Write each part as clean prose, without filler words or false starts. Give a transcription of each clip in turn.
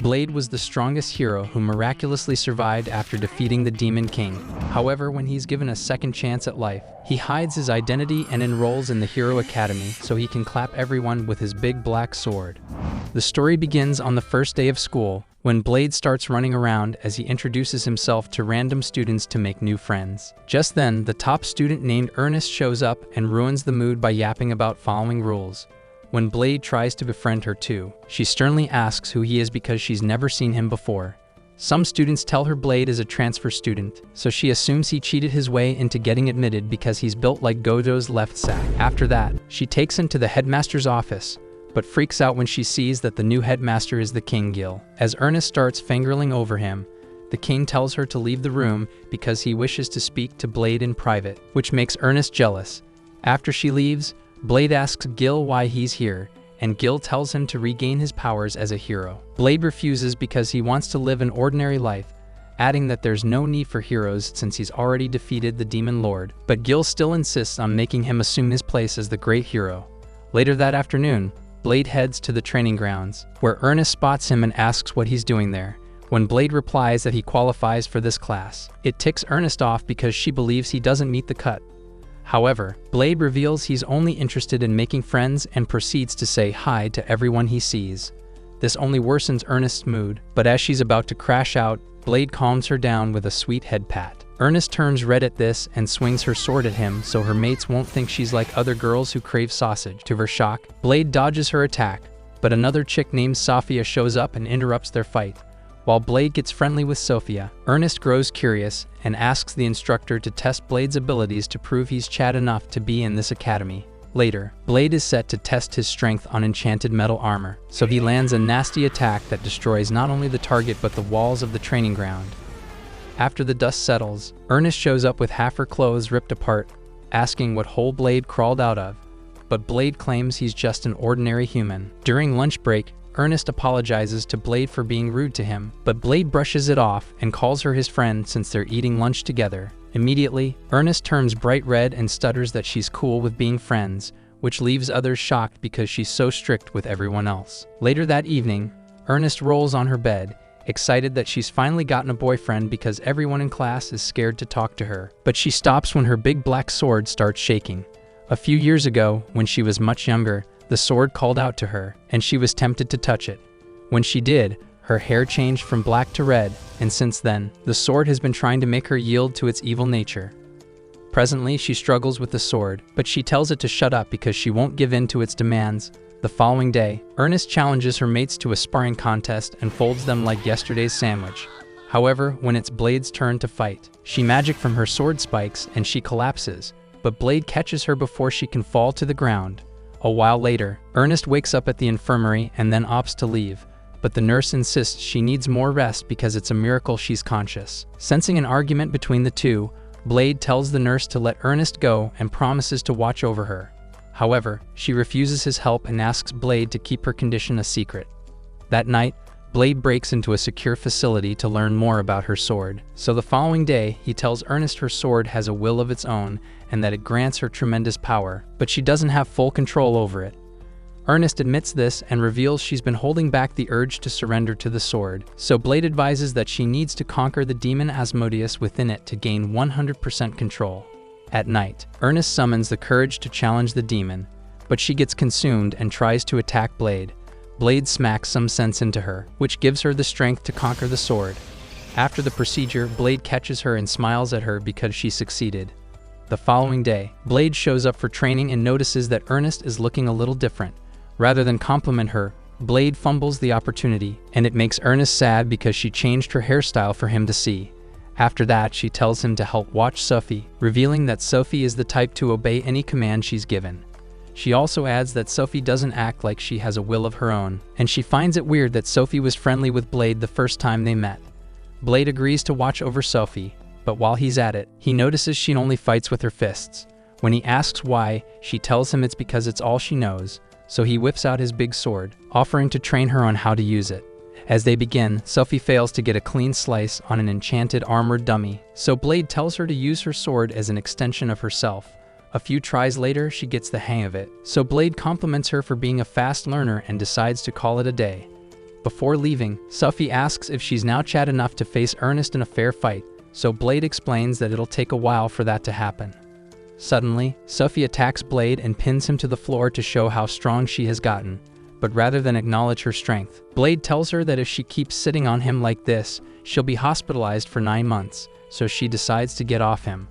Blade was the strongest hero who miraculously survived after defeating the Demon King. However, when he's given a second chance at life, he hides his identity and enrolls in the Hero Academy so he can clap everyone with his big black sword. The story begins on the first day of school, when Blade starts running around as he introduces himself to random students to make new friends. Just then, the top student named Ernest shows up and ruins the mood by yapping about following rules. When Blade tries to befriend her too, she sternly asks who he is because she's never seen him before. Some students tell her Blade is a transfer student, so she assumes he cheated his way into getting admitted because he's built like Gojo's left sack. After that, she takes him to the headmaster's office, but freaks out when she sees that the new headmaster is the King Gil. As Ernest starts fangirling over him, the king tells her to leave the room because he wishes to speak to Blade in private, which makes Ernest jealous. After she leaves, Blade asks Gil why he's here, and Gil tells him to regain his powers as a hero. Blade refuses because he wants to live an ordinary life, adding that there's no need for heroes since he's already defeated the Demon Lord. But Gil still insists on making him assume his place as the great hero. Later that afternoon, Blade heads to the training grounds, where Ernest spots him and asks what he's doing there. When Blade replies that he qualifies for this class, it ticks Ernest off because she believes he doesn't meet the cut. However, Blade reveals he's only interested in making friends and proceeds to say hi to everyone he sees. This only worsens Ernest's mood, but as she's about to crash out, Blade calms her down with a sweet head pat. Ernest turns red at this and swings her sword at him so her mates won't think she's like other girls who crave sausage. To her shock, Blade dodges her attack, but another chick named Sophia shows up and interrupts their fight. While Blade gets friendly with Sophia, Ernest grows curious and asks the instructor to test Blade's abilities to prove he's Chad enough to be in this academy. Later, Blade is set to test his strength on enchanted metal armor, so he lands a nasty attack that destroys not only the target but the walls of the training ground. After the dust settles, Ernest shows up with half her clothes ripped apart, asking what hole Blade crawled out of, but Blade claims he's just an ordinary human. During lunch break, Ernest apologizes to Blade for being rude to him, but Blade brushes it off and calls her his friend since they're eating lunch together. Immediately, Ernest turns bright red and stutters that she's cool with being friends, which leaves others shocked because she's so strict with everyone else. Later that evening, Ernest rolls on her bed, excited that she's finally gotten a boyfriend because everyone in class is scared to talk to her. But she stops when her big black sword starts shaking. A few years ago, when she was much younger, the sword called out to her, and she was tempted to touch it. When she did, her hair changed from black to red, and since then, the sword has been trying to make her yield to its evil nature. Presently, she struggles with the sword, but she tells it to shut up because she won't give in to its demands. The following day, Ernest challenges her mates to a sparring contest and folds them like yesterday's sandwich. However, when it's Blade's turn to fight, she magic from her sword spikes and she collapses, but Blade catches her before she can fall to the ground. A while later, Ernest wakes up at the infirmary and then opts to leave, but the nurse insists she needs more rest because it's a miracle she's conscious. Sensing an argument between the two, Blade tells the nurse to let Ernest go and promises to watch over her. However, she refuses his help and asks Blade to keep her condition a secret. That night, Blade breaks into a secure facility to learn more about her sword. So the following day, he tells Ernest her sword has a will of its own and that it grants her tremendous power, but she doesn't have full control over it. Ernest admits this and reveals she's been holding back the urge to surrender to the sword, so Blade advises that she needs to conquer the demon Asmodeus within it to gain 100% control. At night, Ernest summons the courage to challenge the demon, but she gets consumed and tries to attack Blade. Blade smacks some sense into her, which gives her the strength to conquer the sword. After the procedure, Blade catches her and smiles at her because she succeeded. The following day, Blade shows up for training and notices that Ernest is looking a little different. Rather than compliment her, Blade fumbles the opportunity, and it makes Ernest sad because she changed her hairstyle for him to see. After that, she tells him to help watch Sophia, revealing that Sophia is the type to obey any command she's given. She also adds that Sophia doesn't act like she has a will of her own, and she finds it weird that Sophia was friendly with Blade the first time they met. Blade agrees to watch over Sophia, but while he's at it, he notices she only fights with her fists. When he asks why, she tells him it's because it's all she knows, so he whips out his big sword, offering to train her on how to use it. As they begin, Sophia fails to get a clean slice on an enchanted armored dummy, so Blade tells her to use her sword as an extension of herself. A few tries later, she gets the hang of it, so Blade compliments her for being a fast learner and decides to call it a day. Before leaving, Sophie asks if she's now Chad enough to face Ernest in a fair fight, so Blade explains that it'll take a while for that to happen. Suddenly, Sophie attacks Blade and pins him to the floor to show how strong she has gotten. But rather than acknowledge her strength, Blade tells her that if she keeps sitting on him like this, she'll be hospitalized for 9 months, so she decides to get off him.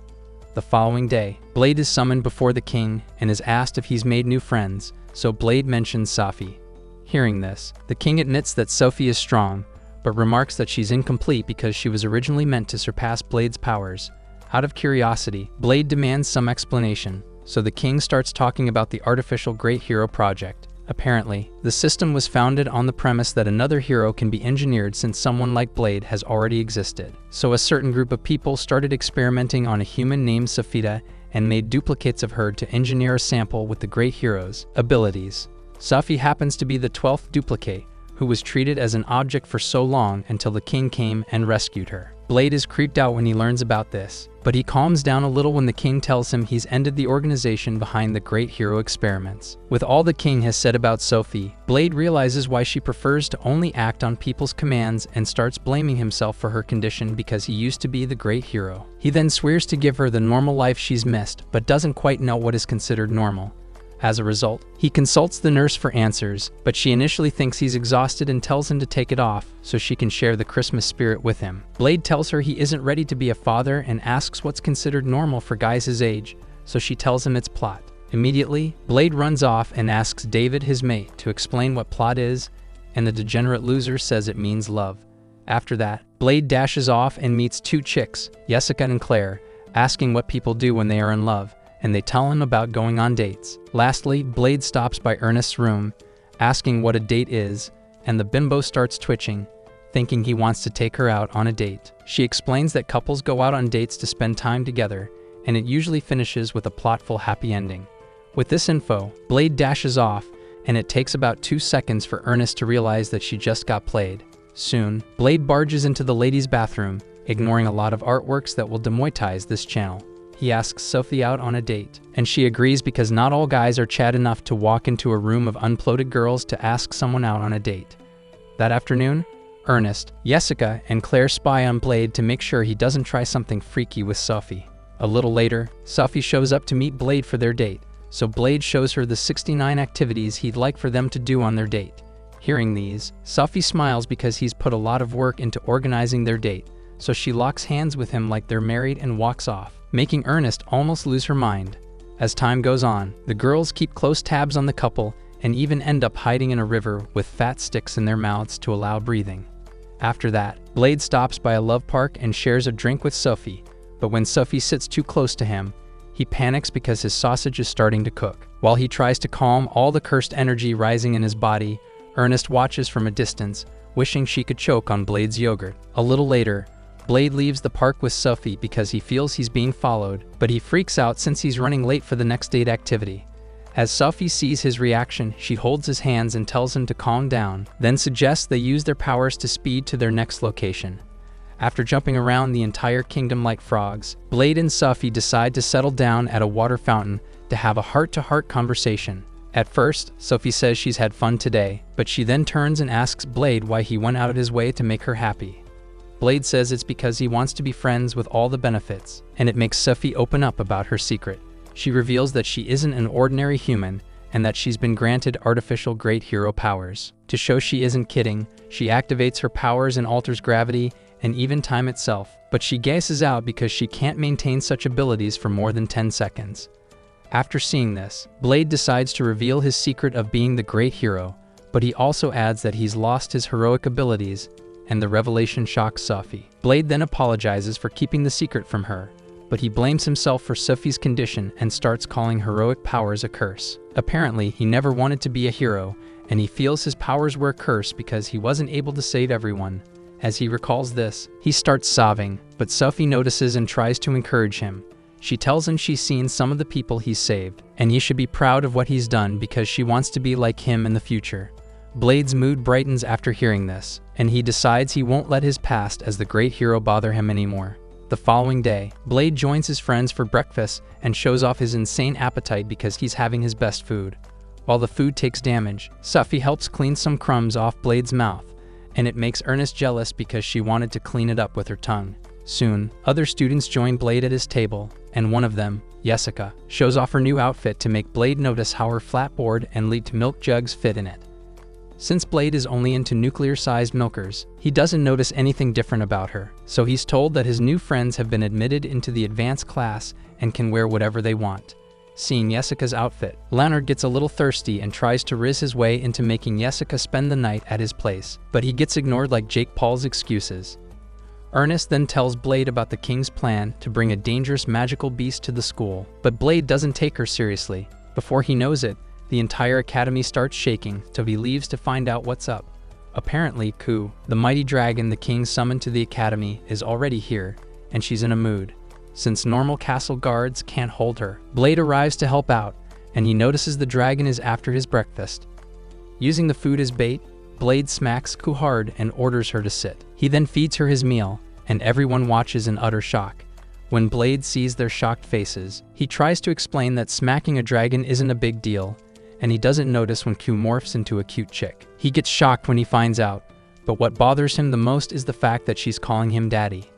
The following day, Blade is summoned before the king and is asked if he's made new friends, so Blade mentions Sophie. Hearing this, the king admits that Sophie is strong, but remarks that she's incomplete because she was originally meant to surpass Blade's powers. Out of curiosity, Blade demands some explanation, so the king starts talking about the artificial Great Hero Project. Apparently, the system was founded on the premise that another hero can be engineered since someone like Blade has already existed. So a certain group of people started experimenting on a human named Sophia and made duplicates of her to engineer a sample with the Great Hero's abilities. Sophie happens to be the 12th duplicate, who was treated as an object for so long until the king came and rescued her. Blade is creeped out when he learns about this, but he calms down a little when the king tells him he's ended the organization behind the Great Hero experiments. With all the king has said about Sophie, Blade realizes why she prefers to only act on people's commands and starts blaming himself for her condition because he used to be the Great Hero. He then swears to give her the normal life she's missed, but doesn't quite know what is considered normal. As a result, he consults the nurse for answers, but she initially thinks he's exhausted and tells him to take it off so she can share the Christmas spirit with him. Blade tells her he isn't ready to be a father and asks what's considered normal for guys his age, so she tells him it's plot. Immediately, Blade runs off and asks David, his mate, to explain what plot is, and the degenerate loser says it means love. After that, Blade dashes off and meets 2 chicks, Jessica and Claire, asking what people do when they are in love, and they tell him about going on dates. Lastly, Blade stops by Ernest's room, asking what a date is, and the bimbo starts twitching, thinking he wants to take her out on a date. She explains that couples go out on dates to spend time together, and it usually finishes with a plotful happy ending. With this info, Blade dashes off, and it takes about 2 seconds for Ernest to realize that she just got played. Soon, Blade barges into the ladies' bathroom, ignoring a lot of artworks that will demonetize this channel. He asks Sophie out on a date, and she agrees because not all guys are Chad enough to walk into a room of unplotted girls to ask someone out on a date. That afternoon, Ernest, Jessica, and Claire spy on Blade to make sure he doesn't try something freaky with Sophie. A little later, Sophie shows up to meet Blade for their date, so Blade shows her the 69 activities he'd like for them to do on their date. Hearing these, Sophie smiles because he's put a lot of work into organizing their date, so she locks hands with him like they're married and walks off, making Ernest almost lose her mind. As time goes on, the girls keep close tabs on the couple and even end up hiding in a river with fat sticks in their mouths to allow breathing. After that, Blade stops by a love park and shares a drink with Sophie, but when Sophie sits too close to him, he panics because his sausage is starting to cook. While he tries to calm all the cursed energy rising in his body, Ernest watches from a distance, wishing she could choke on Blade's yogurt. A little later, Blade leaves the park with Sophie because he feels he's being followed, but he freaks out since he's running late for the next date activity. As Sophie sees his reaction, she holds his hands and tells him to calm down, then suggests they use their powers to speed to their next location. After jumping around the entire kingdom like frogs, Blade and Sophie decide to settle down at a water fountain to have a heart-to-heart conversation. At first, Sophie says she's had fun today, but she then turns and asks Blade why he went out of his way to make her happy. Blade says it's because he wants to be friends with all the benefits, and it makes Sophie open up about her secret. She reveals that she isn't an ordinary human, and that she's been granted artificial great hero powers. To show she isn't kidding, she activates her powers and alters gravity and even time itself, but she gasses out because she can't maintain such abilities for more than 10 seconds. After seeing this, Blade decides to reveal his secret of being the great hero, but he also adds that he's lost his heroic abilities, and the revelation shocks Sophie. Blade then apologizes for keeping the secret from her, but he blames himself for Sophie's condition and starts calling heroic powers a curse. Apparently, he never wanted to be a hero, and he feels his powers were a curse because he wasn't able to save everyone. As he recalls this, he starts sobbing, but Sophie notices and tries to encourage him. She tells him she's seen some of the people he's saved, and he should be proud of what he's done because she wants to be like him in the future. Blade's mood brightens after hearing this, and he decides he won't let his past as the great hero bother him anymore. The following day, Blade joins his friends for breakfast and shows off his insane appetite because he's having his best food. While the food takes damage, Sophie helps clean some crumbs off Blade's mouth, and it makes Ernest jealous because she wanted to clean it up with her tongue. Soon, other students join Blade at his table, and one of them, Jessica, shows off her new outfit to make Blade notice how her flat board and lead to milk jugs fit in it. Since Blade is only into nuclear-sized milkers, he doesn't notice anything different about her, so he's told that his new friends have been admitted into the advanced class and can wear whatever they want. Seeing Jessica's outfit, Leonard gets a little thirsty and tries to riz his way into making Jessica spend the night at his place, but he gets ignored like Jake Paul's excuses. Ernest then tells Blade about the king's plan to bring a dangerous magical beast to the school, but Blade doesn't take her seriously. Before he knows it, the entire academy starts shaking till he leaves to find out what's up. Apparently, Ku, the mighty dragon the king summoned to the academy, is already here, and she's in a mood. Since normal castle guards can't hold her, Blade arrives to help out, and he notices the dragon is after his breakfast. Using the food as bait, Blade smacks Ku hard and orders her to sit. He then feeds her his meal, and everyone watches in utter shock. When Blade sees their shocked faces, he tries to explain that smacking a dragon isn't a big deal, and he doesn't notice when Ku morphs into a cute chick. He gets shocked when he finds out, but what bothers him the most is the fact that she's calling him daddy.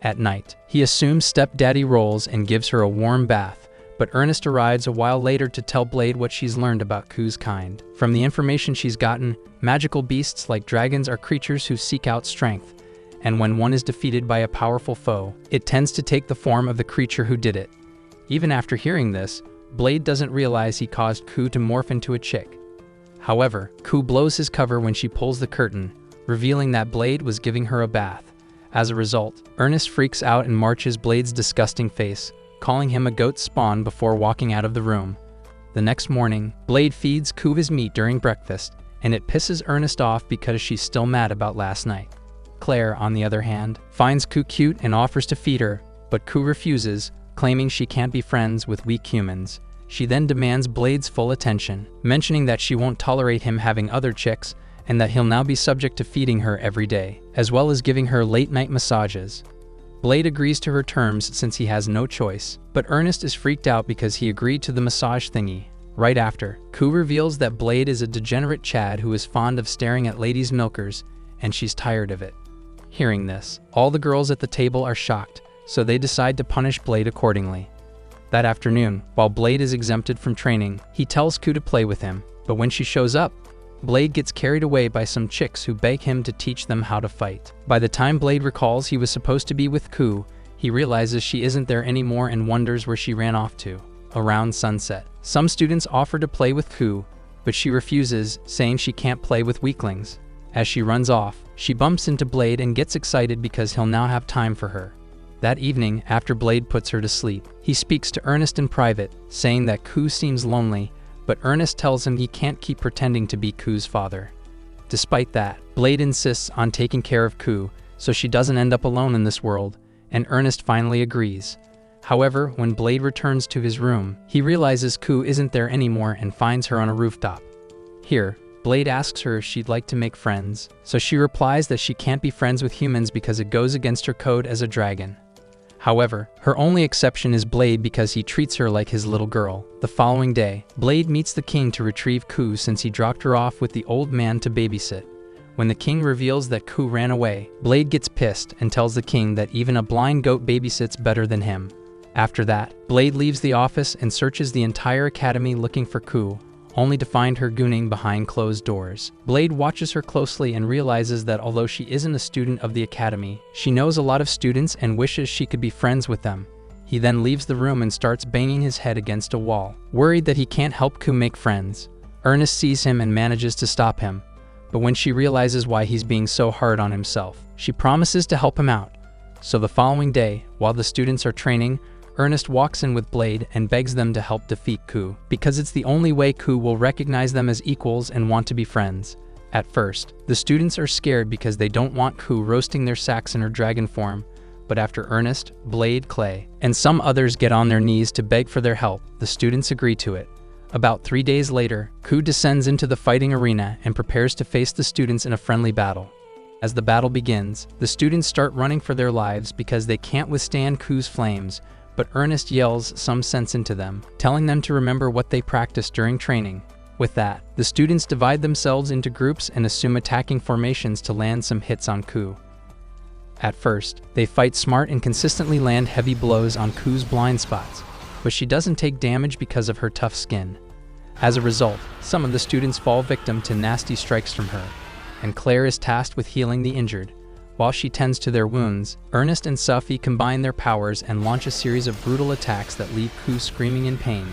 At night, he assumes stepdaddy roles and gives her a warm bath, but Ernest arrives a while later to tell Blade what she's learned about Ku's kind. From the information she's gotten, magical beasts like dragons are creatures who seek out strength, and when one is defeated by a powerful foe, it tends to take the form of the creature who did it. Even after hearing this, Blade doesn't realize he caused Ku to morph into a chick. However, Ku blows his cover when she pulls the curtain, revealing that Blade was giving her a bath. As a result, Ernest freaks out and marches Blade's disgusting face, calling him a goat spawn before walking out of the room. The next morning, Blade feeds Ku his meat during breakfast, and it pisses Ernest off because she's still mad about last night. Claire, on the other hand, finds Ku cute and offers to feed her, but Ku refuses, claiming she can't be friends with weak humans. She then demands Blade's full attention, mentioning that she won't tolerate him having other chicks and that he'll now be subject to feeding her every day, as well as giving her late-night massages. Blade agrees to her terms since he has no choice, but Ernest is freaked out because he agreed to the massage thingy. Right after, Ku reveals that Blade is a degenerate Chad who is fond of staring at ladies' milkers, and she's tired of it. Hearing this, all the girls at the table are shocked, so they decide to punish Blade accordingly. That afternoon, while Blade is exempted from training, he tells Ku to play with him, but when she shows up, Blade gets carried away by some chicks who beg him to teach them how to fight. By the time Blade recalls he was supposed to be with Ku, he realizes she isn't there anymore and wonders where she ran off to. Around sunset, some students offer to play with Ku, but she refuses, saying she can't play with weaklings. As she runs off, she bumps into Blade and gets excited because he'll now have time for her. That evening, after Blade puts her to sleep, he speaks to Ernest in private, saying that Ku seems lonely, but Ernest tells him he can't keep pretending to be Ku's father. Despite that, Blade insists on taking care of Ku, so she doesn't end up alone in this world, and Ernest finally agrees. However, when Blade returns to his room, he realizes Ku isn't there anymore and finds her on a rooftop. Here, Blade asks her if she'd like to make friends, so she replies that she can't be friends with humans because it goes against her code as a dragon. However, her only exception is Blade because he treats her like his little girl. The following day, Blade meets the king to retrieve Ku since he dropped her off with the old man to babysit. When the king reveals that Ku ran away, Blade gets pissed and tells the king that even a blind goat babysits better than him. After that, Blade leaves the office and searches the entire academy looking for Ku, only to find her gooning behind closed doors. Blade watches her closely and realizes that although she isn't a student of the academy, she knows a lot of students and wishes she could be friends with them. He then leaves the room and starts banging his head against a wall, worried that he can't help Ku make friends. Ernest sees him and manages to stop him, but when she realizes why he's being so hard on himself, she promises to help him out. So the following day, while the students are training, Ernest walks in with Blade and begs them to help defeat Ku, because it's the only way Ku will recognize them as equals and want to be friends. At first, the students are scared because they don't want Ku roasting their sacks in her dragon form, but after Ernest, Blade, Clay, and some others get on their knees to beg for their help, the students agree to it. About 3 days later, Ku descends into the fighting arena and prepares to face the students in a friendly battle. As the battle begins, the students start running for their lives because they can't withstand Ku's flames, but Ernest yells some sense into them, telling them to remember what they practiced during training. With that, the students divide themselves into groups and assume attacking formations to land some hits on Ku. At first, they fight smart and consistently land heavy blows on Ku's blind spots, but she doesn't take damage because of her tough skin. As a result, some of the students fall victim to nasty strikes from her, and Claire is tasked with healing the injured. While she tends to their wounds, Ernest and Sophie combine their powers and launch a series of brutal attacks that leave Ku screaming in pain.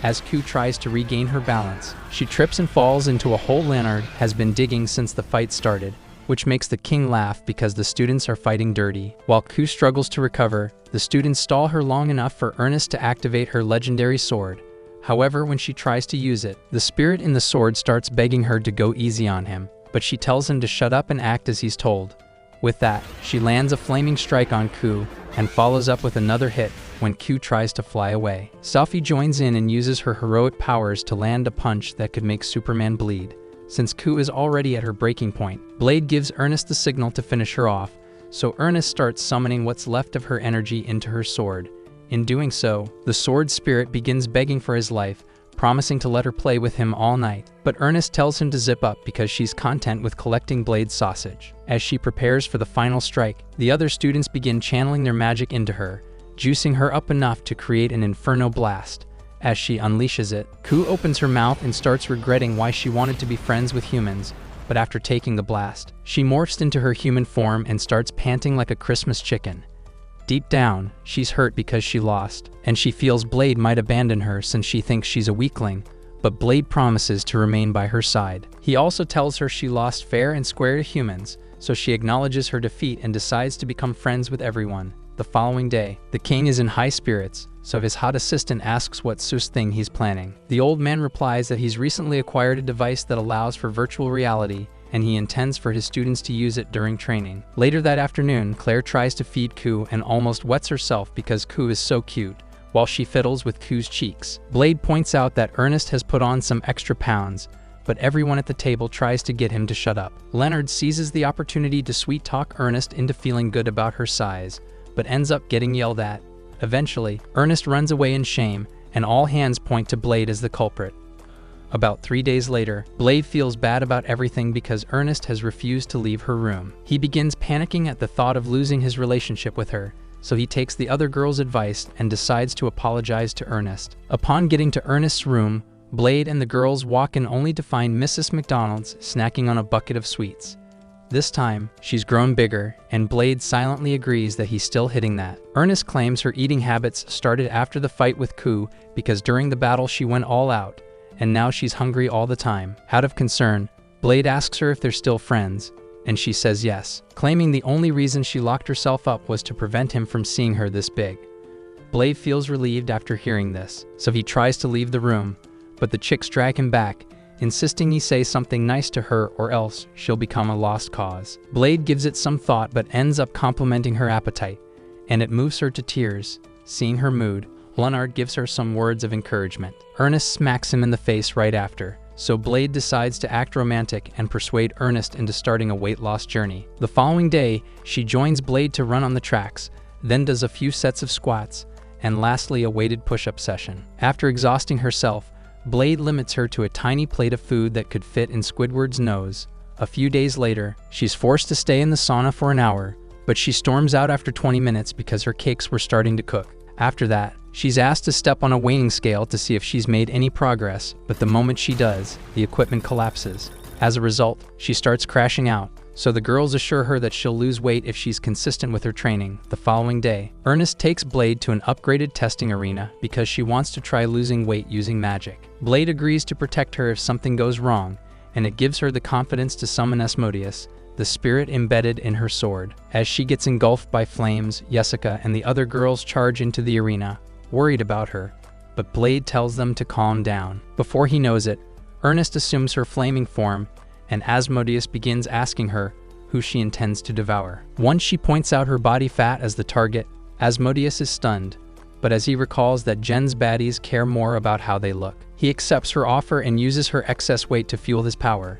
As Ku tries to regain her balance, she trips and falls into a hole Leonard has been digging since the fight started, which makes the king laugh because the students are fighting dirty. While Ku struggles to recover, the students stall her long enough for Ernest to activate her legendary sword. However, when she tries to use it, the spirit in the sword starts begging her to go easy on him, but she tells him to shut up and act as he's told. With that, she lands a flaming strike on Ku and follows up with another hit when Ku tries to fly away. Sophie joins in and uses her heroic powers to land a punch that could make Superman bleed. Since Ku is already at her breaking point, Blade gives Ernest the signal to finish her off, so Ernest starts summoning what's left of her energy into her sword. In doing so, the sword spirit begins begging for his life, promising to let her play with him all night. But Ernest tells him to zip up because she's content with collecting Blade's sausage. As she prepares for the final strike, the other students begin channeling their magic into her, juicing her up enough to create an inferno blast. As she unleashes it, Ku opens her mouth and starts regretting why she wanted to be friends with humans, but after taking the blast, she morphs into her human form and starts panting like a Christmas chicken. Deep down, she's hurt because she lost, and she feels Blade might abandon her since she thinks she's a weakling, but Blade promises to remain by her side. He also tells her she lost fair and square to humans, so she acknowledges her defeat and decides to become friends with everyone. The following day, the king is in high spirits, so his hot assistant asks what sus thing he's planning. The old man replies that he's recently acquired a device that allows for virtual reality, and he intends for his students to use it during training. Later that afternoon, Claire tries to feed Ku and almost wets herself because Ku is so cute, while she fiddles with Ku's cheeks. Blade points out that Ernest has put on some extra pounds, but everyone at the table tries to get him to shut up. Leonard seizes the opportunity to sweet-talk Ernest into feeling good about her size, but ends up getting yelled at. Eventually, Ernest runs away in shame, and all hands point to Blade as the culprit. About 3 days later, Blade feels bad about everything because Ernest has refused to leave her room. He begins panicking at the thought of losing his relationship with her, so he takes the other girl's advice and decides to apologize to Ernest. Upon getting to Ernest's room, Blade and the girls walk in only to find Mrs. McDonald's snacking on a bucket of sweets. This time, she's grown bigger, and Blade silently agrees that he's still hitting that. Ernest claims her eating habits started after the fight with Ku because during the battle she went all out, and now she's hungry all the time. Out of concern, Blade asks her if they're still friends, and she says yes, claiming the only reason she locked herself up was to prevent him from seeing her this big. Blade feels relieved after hearing this, so he tries to leave the room, but the chicks drag him back, insisting he say something nice to her or else she'll become a lost cause. Blade gives it some thought but ends up complimenting her appetite, and it moves her to tears. Seeing her mood, Leonard gives her some words of encouragement. Ernest smacks him in the face right after, so Blade decides to act romantic and persuade Ernest into starting a weight loss journey. The following day, she joins Blade to run on the tracks, then does a few sets of squats, and lastly a weighted push-up session. After exhausting herself, Blade limits her to a tiny plate of food that could fit in Squidward's nose. A few days later, she's forced to stay in the sauna for an hour, but she storms out after 20 minutes because her cakes were starting to cook. After that, she's asked to step on a weighing scale to see if she's made any progress, but the moment she does, the equipment collapses. As a result, she starts crashing out, so the girls assure her that she'll lose weight if she's consistent with her training. The following day, Ernest takes Blade to an upgraded testing arena because she wants to try losing weight using magic. Blade agrees to protect her if something goes wrong, and it gives her the confidence to summon Asmodeus, the spirit embedded in her sword. As she gets engulfed by flames, Jessica and the other girls charge into the arena, worried about her, but Blade tells them to calm down. Before he knows it, Ernest assumes her flaming form, and Asmodeus begins asking her who she intends to devour. Once she points out her body fat as the target, Asmodeus is stunned, but as he recalls that Jen's baddies care more about how they look, he accepts her offer and uses her excess weight to fuel his power.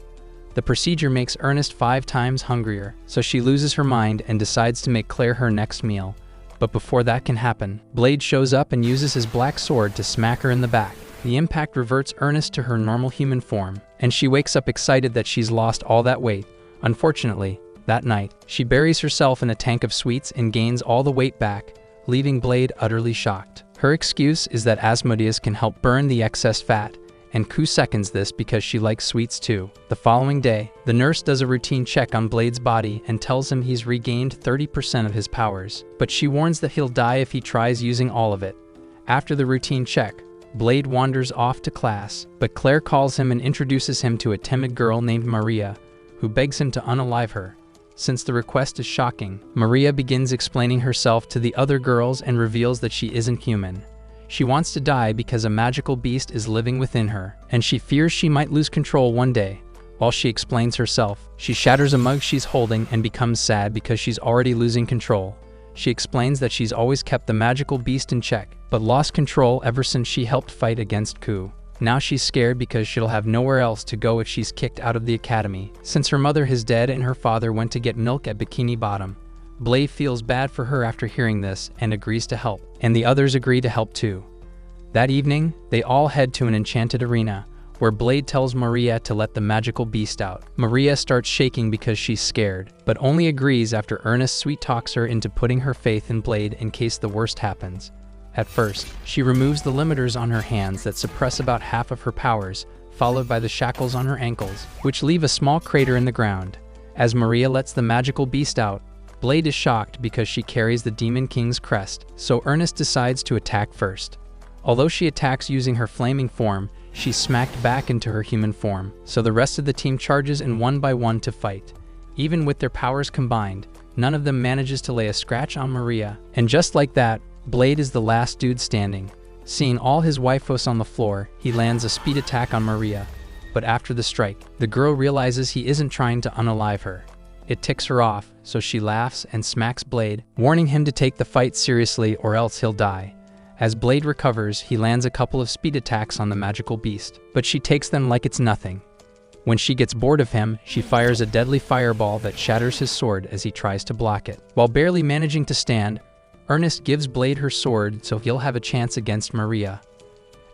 The procedure makes Ernest 5 times hungrier, so she loses her mind and decides to make Claire her next meal. But before that can happen, Blade shows up and uses his black sword to smack her in the back. The impact reverts Ernest to her normal human form, and she wakes up excited that she's lost all that weight. Unfortunately, that night, she buries herself in a tank of sweets and gains all the weight back, leaving Blade utterly shocked. Her excuse is that Asmodeus can help burn the excess fat, and Q seconds this because she likes sweets too. The following day, the nurse does a routine check on Blade's body and tells him he's regained 30% of his powers, but she warns that he'll die if he tries using all of it. After the routine check, Blade wanders off to class, but Claire calls him and introduces him to a timid girl named Maria, who begs him to unalive her. Since the request is shocking, Maria begins explaining herself to the other girls and reveals that she isn't human. She wants to die because a magical beast is living within her, and she fears she might lose control one day. While she explains herself, she shatters a mug she's holding and becomes sad because she's already losing control. She explains that she's always kept the magical beast in check, but lost control ever since she helped fight against Q. Now she's scared because she'll have nowhere else to go if she's kicked out of the academy, since her mother is dead and her father went to get milk at Bikini Bottom. Blade feels bad for her after hearing this and agrees to help, and the others agree to help too. That evening, they all head to an enchanted arena, where Blade tells Maria to let the magical beast out. Maria starts shaking because she's scared, but only agrees after Ernest sweet-talks her into putting her faith in Blade in case the worst happens. At first, she removes the limiters on her hands that suppress about half of her powers, followed by the shackles on her ankles, which leave a small crater in the ground. As Maria lets the magical beast out, Blade is shocked because she carries the Demon King's crest, so Ernest decides to attack first. Although she attacks using her flaming form, she's smacked back into her human form, so the rest of the team charges in one by one to fight. Even with their powers combined, none of them manages to lay a scratch on Maria, and just like that, Blade is the last dude standing. Seeing all his waifus on the floor, he lands a speed attack on Maria. But after the strike, the girl realizes he isn't trying to unalive her. It ticks her off, so she laughs and smacks Blade, warning him to take the fight seriously or else he'll die. As Blade recovers, he lands a couple of speed attacks on the magical beast, but she takes them like it's nothing. When she gets bored of him, she fires a deadly fireball that shatters his sword as he tries to block it. While barely managing to stand, Ernest gives Blade her sword so he'll have a chance against Maria.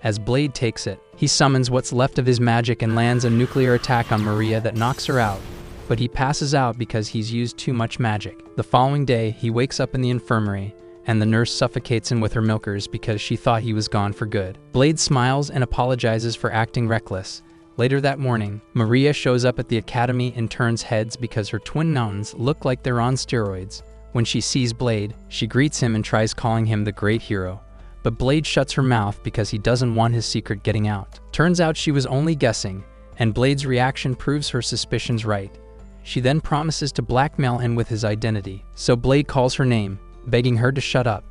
As Blade takes it, he summons what's left of his magic and lands a nuclear attack on Maria that knocks her out, but he passes out because he's used too much magic. The following day, he wakes up in the infirmary, and the nurse suffocates him with her milkers because she thought he was gone for good. Blade smiles and apologizes for acting reckless. Later that morning, Maria shows up at the academy and turns heads because her twin mountains look like they're on steroids. When she sees Blade, she greets him and tries calling him the great hero. But Blade shuts her mouth because he doesn't want his secret getting out. Turns out she was only guessing, and Blade's reaction proves her suspicions right. She then promises to blackmail him with his identity, so Blade calls her name, begging her to shut up.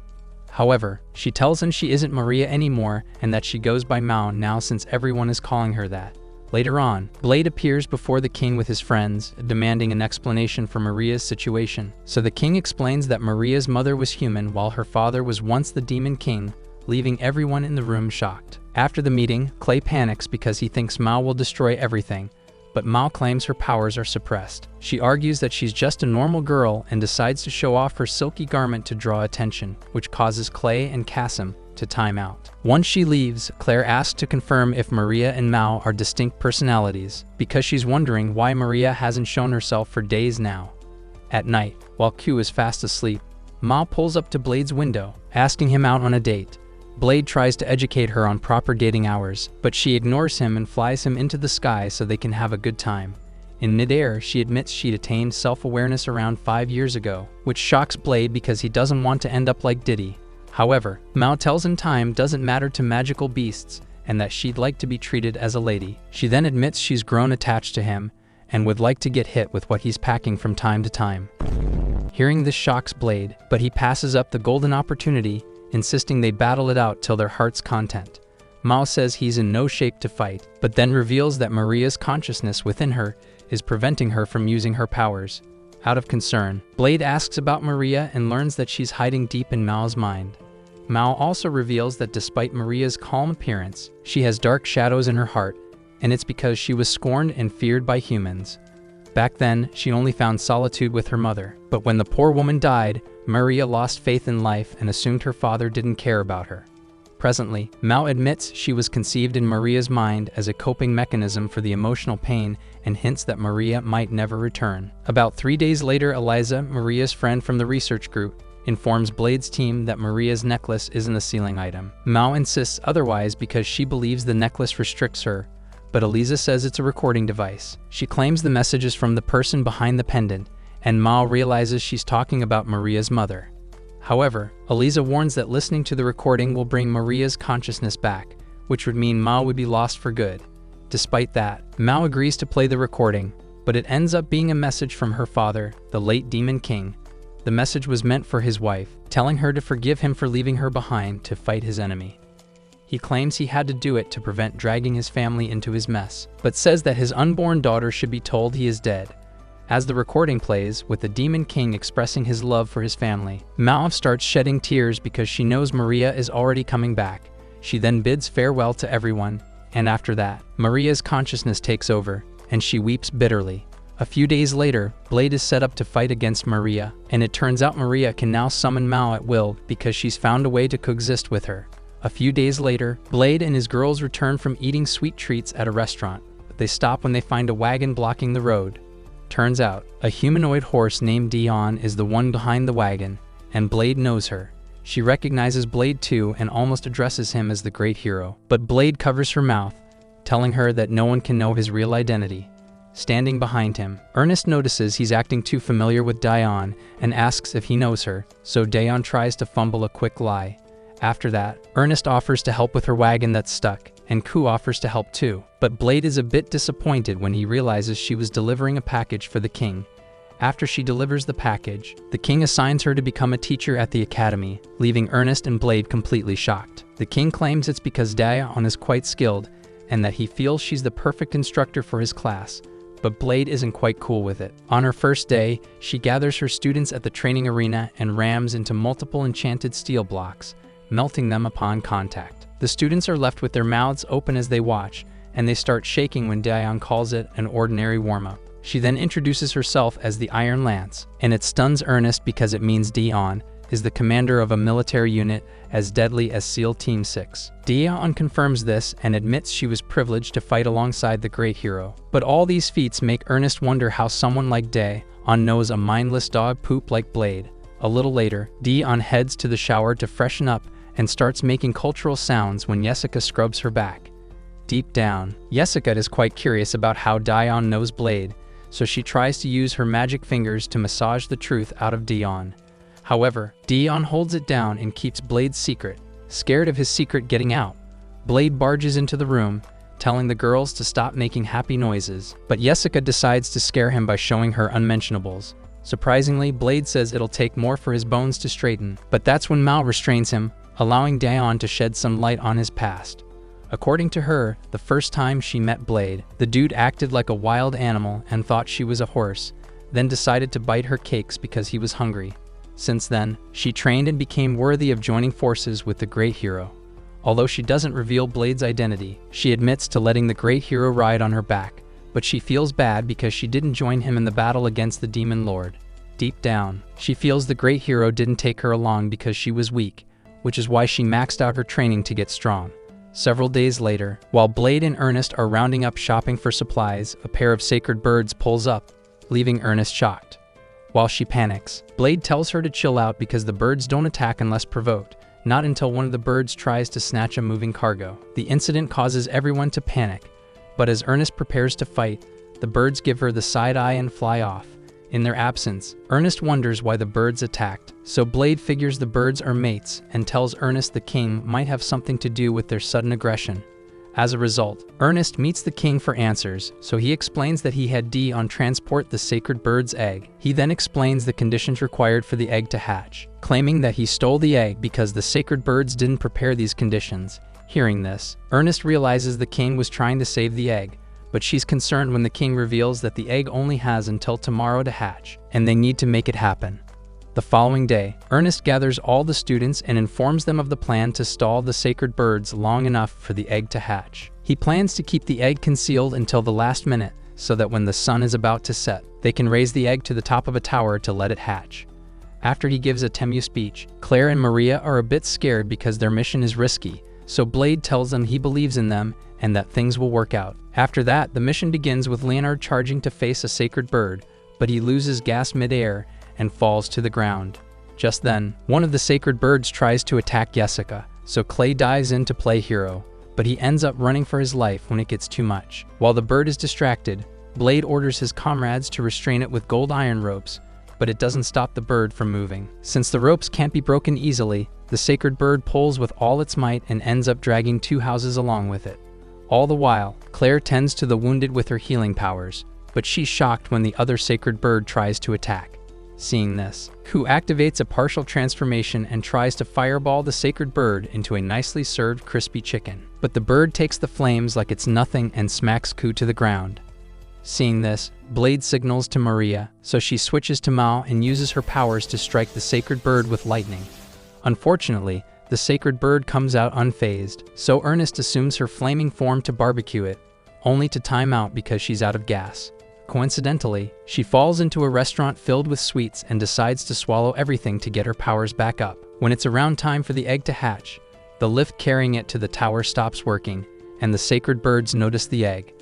However, she tells him she isn't Maria anymore and that she goes by Mao now since everyone is calling her that. Later on, Blade appears before the king with his friends, demanding an explanation for Maria's situation. So the king explains that Maria's mother was human while her father was once the Demon King, leaving everyone in the room shocked. After the meeting, Clay panics because he thinks Mao will destroy everything, but Mao claims her powers are suppressed. She argues that she's just a normal girl and decides to show off her silky garment to draw attention, which causes Clay and Kasim to time out. Once she leaves, Claire asks to confirm if Maria and Mao are distinct personalities, because she's wondering why Maria hasn't shown herself for days now. At night, while Q is fast asleep, Mao pulls up to Blade's window, asking him out on a date. Blade tries to educate her on proper dating hours, but she ignores him and flies him into the sky so they can have a good time. In midair, she admits she'd attained self-awareness around 5 years ago, which shocks Blade because he doesn't want to end up like Diddy. However, Mao tells him time doesn't matter to magical beasts and that she'd like to be treated as a lady. She then admits she's grown attached to him and would like to get hit with what he's packing from time to time. Hearing this shocks Blade, but he passes up the golden opportunity, insisting they battle it out till their heart's content. Mao says he's in no shape to fight, but then reveals that Maria's consciousness within her is preventing her from using her powers. Out of concern, Blade asks about Maria and learns that she's hiding deep in Mao's mind. Mao also reveals that despite Maria's calm appearance, she has dark shadows in her heart, and it's because she was scorned and feared by humans. Back then, she only found solitude with her mother, but when the poor woman died, Maria lost faith in life and assumed her father didn't care about her. Presently, Mao admits she was conceived in Maria's mind as a coping mechanism for the emotional pain and hints that Maria might never return. About 3 days later, Eliza, Maria's friend from the research group, informs Blade's team that Maria's necklace isn't a sealing item. Mao insists otherwise because she believes the necklace restricts her, but Eliza says it's a recording device. She claims the message is from the person behind the pendant, and Mao realizes she's talking about Maria's mother. However, Eliza warns that listening to the recording will bring Maria's consciousness back, which would mean Mao would be lost for good. Despite that, Mao agrees to play the recording, but it ends up being a message from her father, the late Demon King. The message was meant for his wife, telling her to forgive him for leaving her behind to fight his enemy. He claims he had to do it to prevent dragging his family into his mess, but says that his unborn daughter should be told he is dead. As the recording plays, with the Demon King expressing his love for his family, Mao starts shedding tears because she knows Maria is already coming back. She then bids farewell to everyone, and after that, Maria's consciousness takes over, and she weeps bitterly. A few days later, Blade is set up to fight against Maria, and it turns out Maria can now summon Mao at will because she's found a way to coexist with her. A few days later, Blade and his girls return from eating sweet treats at a restaurant, but they stop when they find a wagon blocking the road. Turns out, a humanoid horse named Dion is the one behind the wagon, and Blade knows her. She recognizes Blade too and almost addresses him as the great hero. But Blade covers her mouth, telling her that no one can know his real identity. Standing behind him, Ernest notices he's acting too familiar with Dion and asks if he knows her, so Dion tries to fumble a quick lie. After that, Ernest offers to help with her wagon that's stuck, and Ku offers to help too. But Blade is a bit disappointed when he realizes she was delivering a package for the king. After she delivers the package, the king assigns her to become a teacher at the academy, leaving Ernest and Blade completely shocked. The king claims it's because Dion is quite skilled, and that he feels she's the perfect instructor for his class. But Blade isn't quite cool with it. On her first day, she gathers her students at the training arena and rams into multiple enchanted steel blocks, melting them upon contact. The students are left with their mouths open as they watch, and they start shaking when Dion calls it an ordinary warm-up. She then introduces herself as the Iron Lance, and it stuns Ernest because it means Dion is the commander of a military unit as deadly as SEAL Team 6. Dion confirms this and admits she was privileged to fight alongside the great hero. But all these feats make Ernest wonder how someone like Dion knows a mindless dog poop like Blade. A little later, Dion heads to the shower to freshen up and starts making cultural sounds when Jessica scrubs her back. Deep down, Jessica is quite curious about how Dion knows Blade, so she tries to use her magic fingers to massage the truth out of Dion. However, Dion holds it down and keeps Blade's secret. Scared of his secret getting out, Blade barges into the room, telling the girls to stop making happy noises, but Jessica decides to scare him by showing her unmentionables. Surprisingly, Blade says it'll take more for his bones to straighten, but that's when Mao restrains him, allowing Dion to shed some light on his past. According to her, the first time she met Blade, the dude acted like a wild animal and thought she was a horse, then decided to bite her cakes because he was hungry. Since then, she trained and became worthy of joining forces with the great hero. Although she doesn't reveal Blade's identity, she admits to letting the great hero ride on her back, but she feels bad because she didn't join him in the battle against the Demon Lord. Deep down, she feels the great hero didn't take her along because she was weak, which is why she maxed out her training to get strong. Several days later, while Blade and Ernest are rounding up shopping for supplies, a pair of sacred birds pulls up, leaving Ernest shocked. While she panics, Blade tells her to chill out because the birds don't attack unless provoked, not until one of the birds tries to snatch a moving cargo. The incident causes everyone to panic, but as Ernest prepares to fight, the birds give her the side eye and fly off. In their absence, Ernest wonders why the birds attacked, so Blade figures the birds are mates and tells Ernest the king might have something to do with their sudden aggression. As a result, Ernest meets the king for answers, so he explains that he had Dion transport the sacred bird's egg. He then explains the conditions required for the egg to hatch, claiming that he stole the egg because the sacred birds didn't prepare these conditions. Hearing this, Ernest realizes the king was trying to save the egg, but she's concerned when the king reveals that the egg only has until tomorrow to hatch, and they need to make it happen. The following day, Ernest gathers all the students and informs them of the plan to stall the sacred birds long enough for the egg to hatch. He plans to keep the egg concealed until the last minute, so that when the sun is about to set, they can raise the egg to the top of a tower to let it hatch. After he gives a Temu speech, Claire and Maria are a bit scared because their mission is risky, so Blade tells them he believes in them and that things will work out. After that, the mission begins with Leonard charging to face a sacred bird, but he loses gas mid-air and falls to the ground. Just then, one of the sacred birds tries to attack Jessica, so Clay dives in to play hero, but he ends up running for his life when it gets too much. While the bird is distracted, Blade orders his comrades to restrain it with gold iron ropes, but it doesn't stop the bird from moving. Since the ropes can't be broken easily, the sacred bird pulls with all its might and ends up dragging 2 houses along with it. All the while, Claire tends to the wounded with her healing powers, but she's shocked when the other sacred bird tries to attack. Seeing this, Ku activates a partial transformation and tries to fireball the sacred bird into a nicely served crispy chicken. But the bird takes the flames like it's nothing and smacks Ku to the ground. Seeing this, Blade signals to Maria, so she switches to Mao and uses her powers to strike the sacred bird with lightning. Unfortunately, the sacred bird comes out unfazed, so Ernest assumes her flaming form to barbecue it, only to time out because she's out of gas. Coincidentally, she falls into a restaurant filled with sweets and decides to swallow everything to get her powers back up. When it's around time for the egg to hatch, the lift carrying it to the tower stops working, and the sacred birds notice the egg.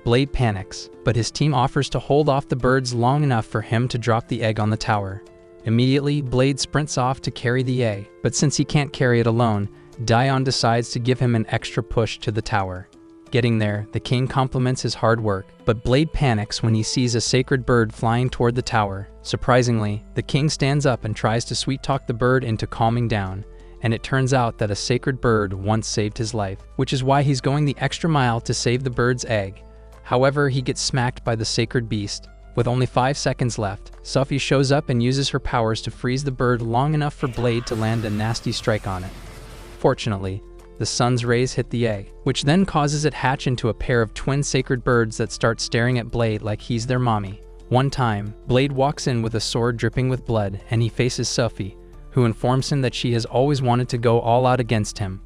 Blade panics, but his team offers to hold off the birds long enough for him to drop the egg on the tower. Immediately, Blade sprints off to carry the egg, but since he can't carry it alone, Dion decides to give him an extra push to the tower. Getting there, the king compliments his hard work, but Blade panics when he sees a sacred bird flying toward the tower. Surprisingly, the king stands up and tries to sweet-talk the bird into calming down, and it turns out that a sacred bird once saved his life, which is why he's going the extra mile to save the bird's egg. However, he gets smacked by the sacred beast. With only 5 seconds left, Sophia shows up and uses her powers to freeze the bird long enough for Blade to land a nasty strike on it. Fortunately, the sun's rays hit the egg, which then causes it hatch into a pair of twin sacred birds that start staring at Blade like he's their mommy. One time, Blade walks in with a sword dripping with blood and he faces Sophia, who informs him that she has always wanted to go all out against him.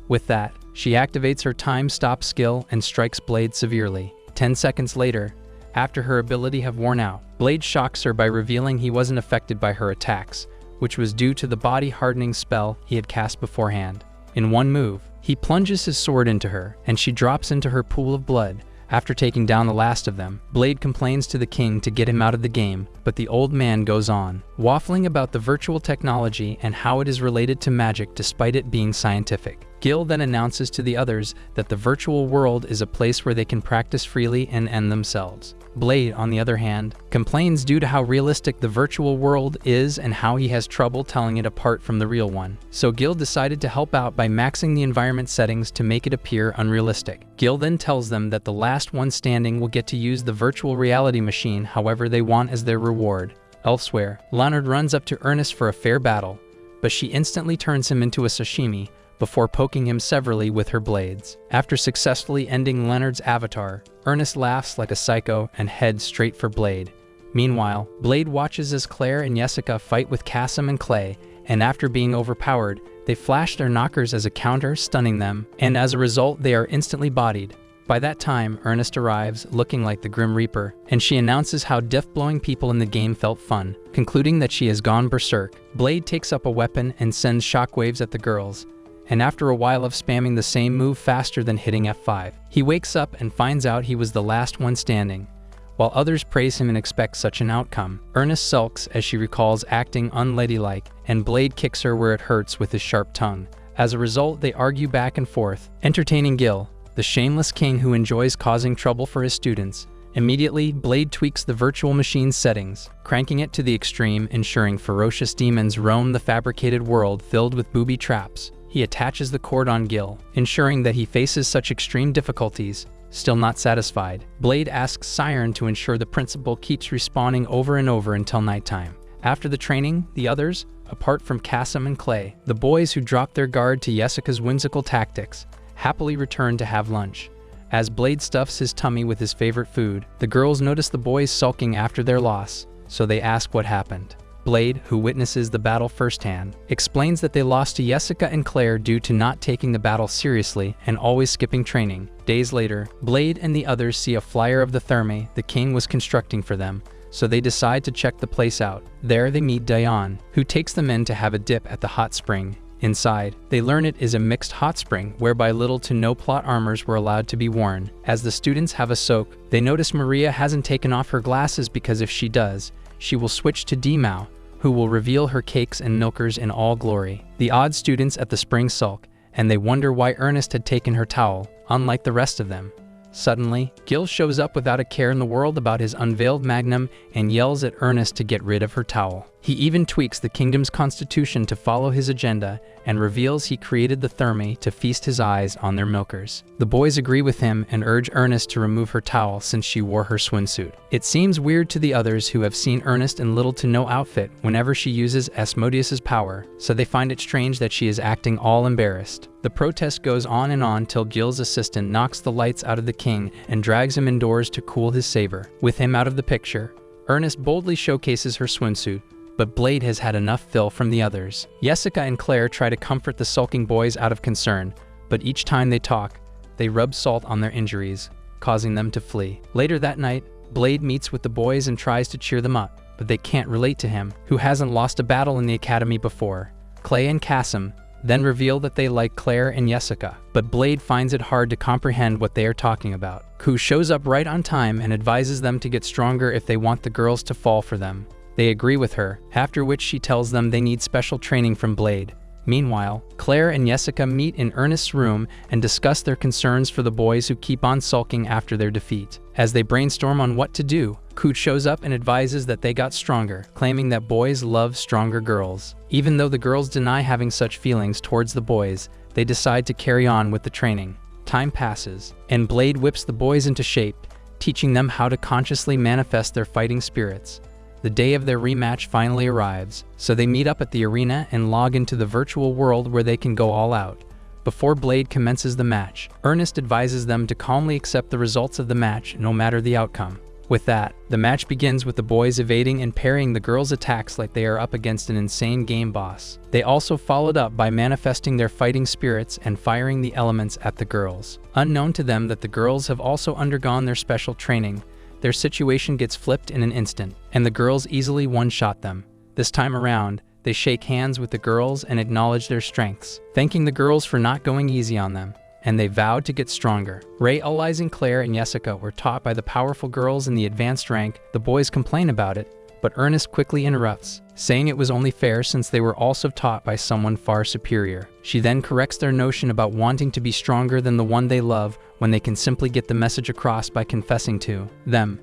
With that, she activates her time stop skill and strikes Blade severely. 10 seconds later, after her ability have worn out, Blade shocks her by revealing he wasn't affected by her attacks, which was due to the body hardening spell he had cast beforehand. In one move, he plunges his sword into her, and she drops into her pool of blood. After taking down the last of them, Blade complains to the king to get him out of the game, but the old man goes on, waffling about the virtual technology and how it is related to magic despite it being scientific. Gil then announces to the others that the virtual world is a place where they can practice freely and end themselves. Blade, on the other hand, complains due to how realistic the virtual world is and how he has trouble telling it apart from the real one. So Gil decided to help out by maxing the environment settings to make it appear unrealistic. Gil then tells them that the last one standing will get to use the virtual reality machine however they want as their reward. Elsewhere, Leonard runs up to Ernest for a fair battle, but she instantly turns him into a sashimi before poking him severally with her blades. After successfully ending Leonard's avatar, Ernest laughs like a psycho and heads straight for Blade. Meanwhile, Blade watches as Claire and Jessica fight with Cassim and Clay, and after being overpowered, they flash their knockers as a counter, stunning them, and as a result they are instantly bodied. By that time, Ernest arrives, looking like the Grim Reaper, and she announces how death-blowing people in the game felt fun, concluding that she has gone berserk. Blade takes up a weapon and sends shockwaves at the girls, and after a while of spamming the same move faster than hitting F5, he wakes up and finds out he was the last one standing. While others praise him and expect such an outcome, Ernest sulks as she recalls acting unladylike, and Blade kicks her where it hurts with his sharp tongue. As a result, they argue back and forth, entertaining Gil, the shameless king who enjoys causing trouble for his students. Immediately, Blade tweaks the virtual machine's settings, cranking it to the extreme, ensuring ferocious demons roam the fabricated world filled with booby traps. He attaches the cord on Gil, ensuring that he faces such extreme difficulties. Still not satisfied, Blade asks Siren to ensure the principal keeps respawning over and over until nighttime. After the training, the others, apart from Cassim and Clay, the boys who dropped their guard to Jessica's whimsical tactics, happily return to have lunch. As Blade stuffs his tummy with his favorite food, the girls notice the boys sulking after their loss, so they ask what happened. Blade, who witnesses the battle firsthand, explains that they lost to Jessica and Claire due to not taking the battle seriously and always skipping training. Days later, Blade and the others see a flyer of the therme the king was constructing for them, so they decide to check the place out. There they meet Dion, who takes them in to have a dip at the hot spring. Inside, they learn it is a mixed hot spring whereby little to no plot armors were allowed to be worn. As the students have a soak, they notice Maria hasn't taken off her glasses because if she does, she will switch to Dimao, who will reveal her cakes and milkers in all glory. The odd students at the spring sulk, and they wonder why Ernest had taken her towel, unlike the rest of them. Suddenly, Gil shows up without a care in the world about his unveiled magnum and yells at Ernest to get rid of her towel. He even tweaks the kingdom's constitution to follow his agenda and reveals he created the Thermi to feast his eyes on their milkers. The boys agree with him and urge Ernest to remove her towel since she wore her swimsuit. It seems weird to the others who have seen Ernest in little to no outfit whenever she uses Asmodeus's power, so they find it strange that she is acting all embarrassed. The protest goes on and on till Gil's assistant knocks the lights out of the king and drags him indoors to cool his saber. With him out of the picture, Ernest boldly showcases her swimsuit, but Blade has had enough fill from the others. Jessica and Claire try to comfort the sulking boys out of concern, but each time they talk, they rub salt on their injuries, causing them to flee. Later that night, Blade meets with the boys and tries to cheer them up, but they can't relate to him, who hasn't lost a battle in the academy before. Clay and Cassim then reveal that they like Claire and Jessica, but Blade finds it hard to comprehend what they are talking about. Ku shows up right on time and advises them to get stronger if they want the girls to fall for them. They agree with her, after which she tells them they need special training from Blade. Meanwhile, Claire and Jessica meet in Ernest's room and discuss their concerns for the boys who keep on sulking after their defeat. As they brainstorm on what to do, Coot shows up and advises that they got stronger, claiming that boys love stronger girls. Even though the girls deny having such feelings towards the boys, they decide to carry on with the training. Time passes, and Blade whips the boys into shape, teaching them how to consciously manifest their fighting spirits. The day of their rematch finally arrives, so they meet up at the arena and log into the virtual world where they can go all out. Before Blade commences the match, Ernest advises them to calmly accept the results of the match no matter the outcome. With that, the match begins with the boys evading and parrying the girls' attacks like they are up against an insane game boss. They also followed up by manifesting their fighting spirits and firing the elements at the girls. Unknown to them that the girls have also undergone their special training, their situation gets flipped in an instant, and the girls easily one-shot them. This time around, they shake hands with the girls and acknowledge their strengths, thanking the girls for not going easy on them, and they vowed to get stronger. Realizing Claire and Jessica were taught by the powerful girls in the advanced rank, the boys complain about it, but Ernest quickly interrupts, saying it was only fair since they were also taught by someone far superior. She then corrects their notion about wanting to be stronger than the one they love when they can simply get the message across by confessing to them.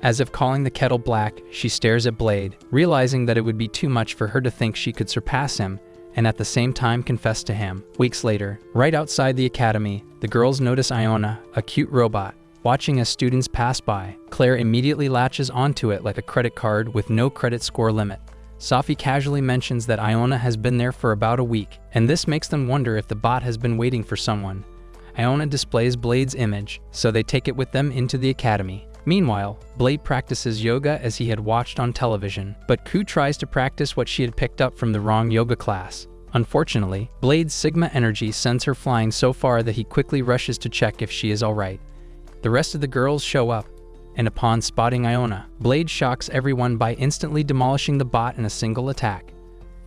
As if calling the kettle black, she stares at Blade, realizing that it would be too much for her to think she could surpass him, and at the same time confess to him. Weeks later, right outside the academy, the girls notice Iona, a cute robot, watching as students pass by. Claire immediately latches onto it like a credit card with no credit score limit. Sophie casually mentions that Iona has been there for about a week, and this makes them wonder if the bot has been waiting for someone. Iona displays Blade's image, so they take it with them into the academy. Meanwhile, Blade practices yoga as he had watched on television, but Ku tries to practice what she had picked up from the wrong yoga class. Unfortunately, Blade's Sigma energy sends her flying so far that he quickly rushes to check if she is alright. The rest of the girls show up, and upon spotting Iona, Blade shocks everyone by instantly demolishing the bot in a single attack.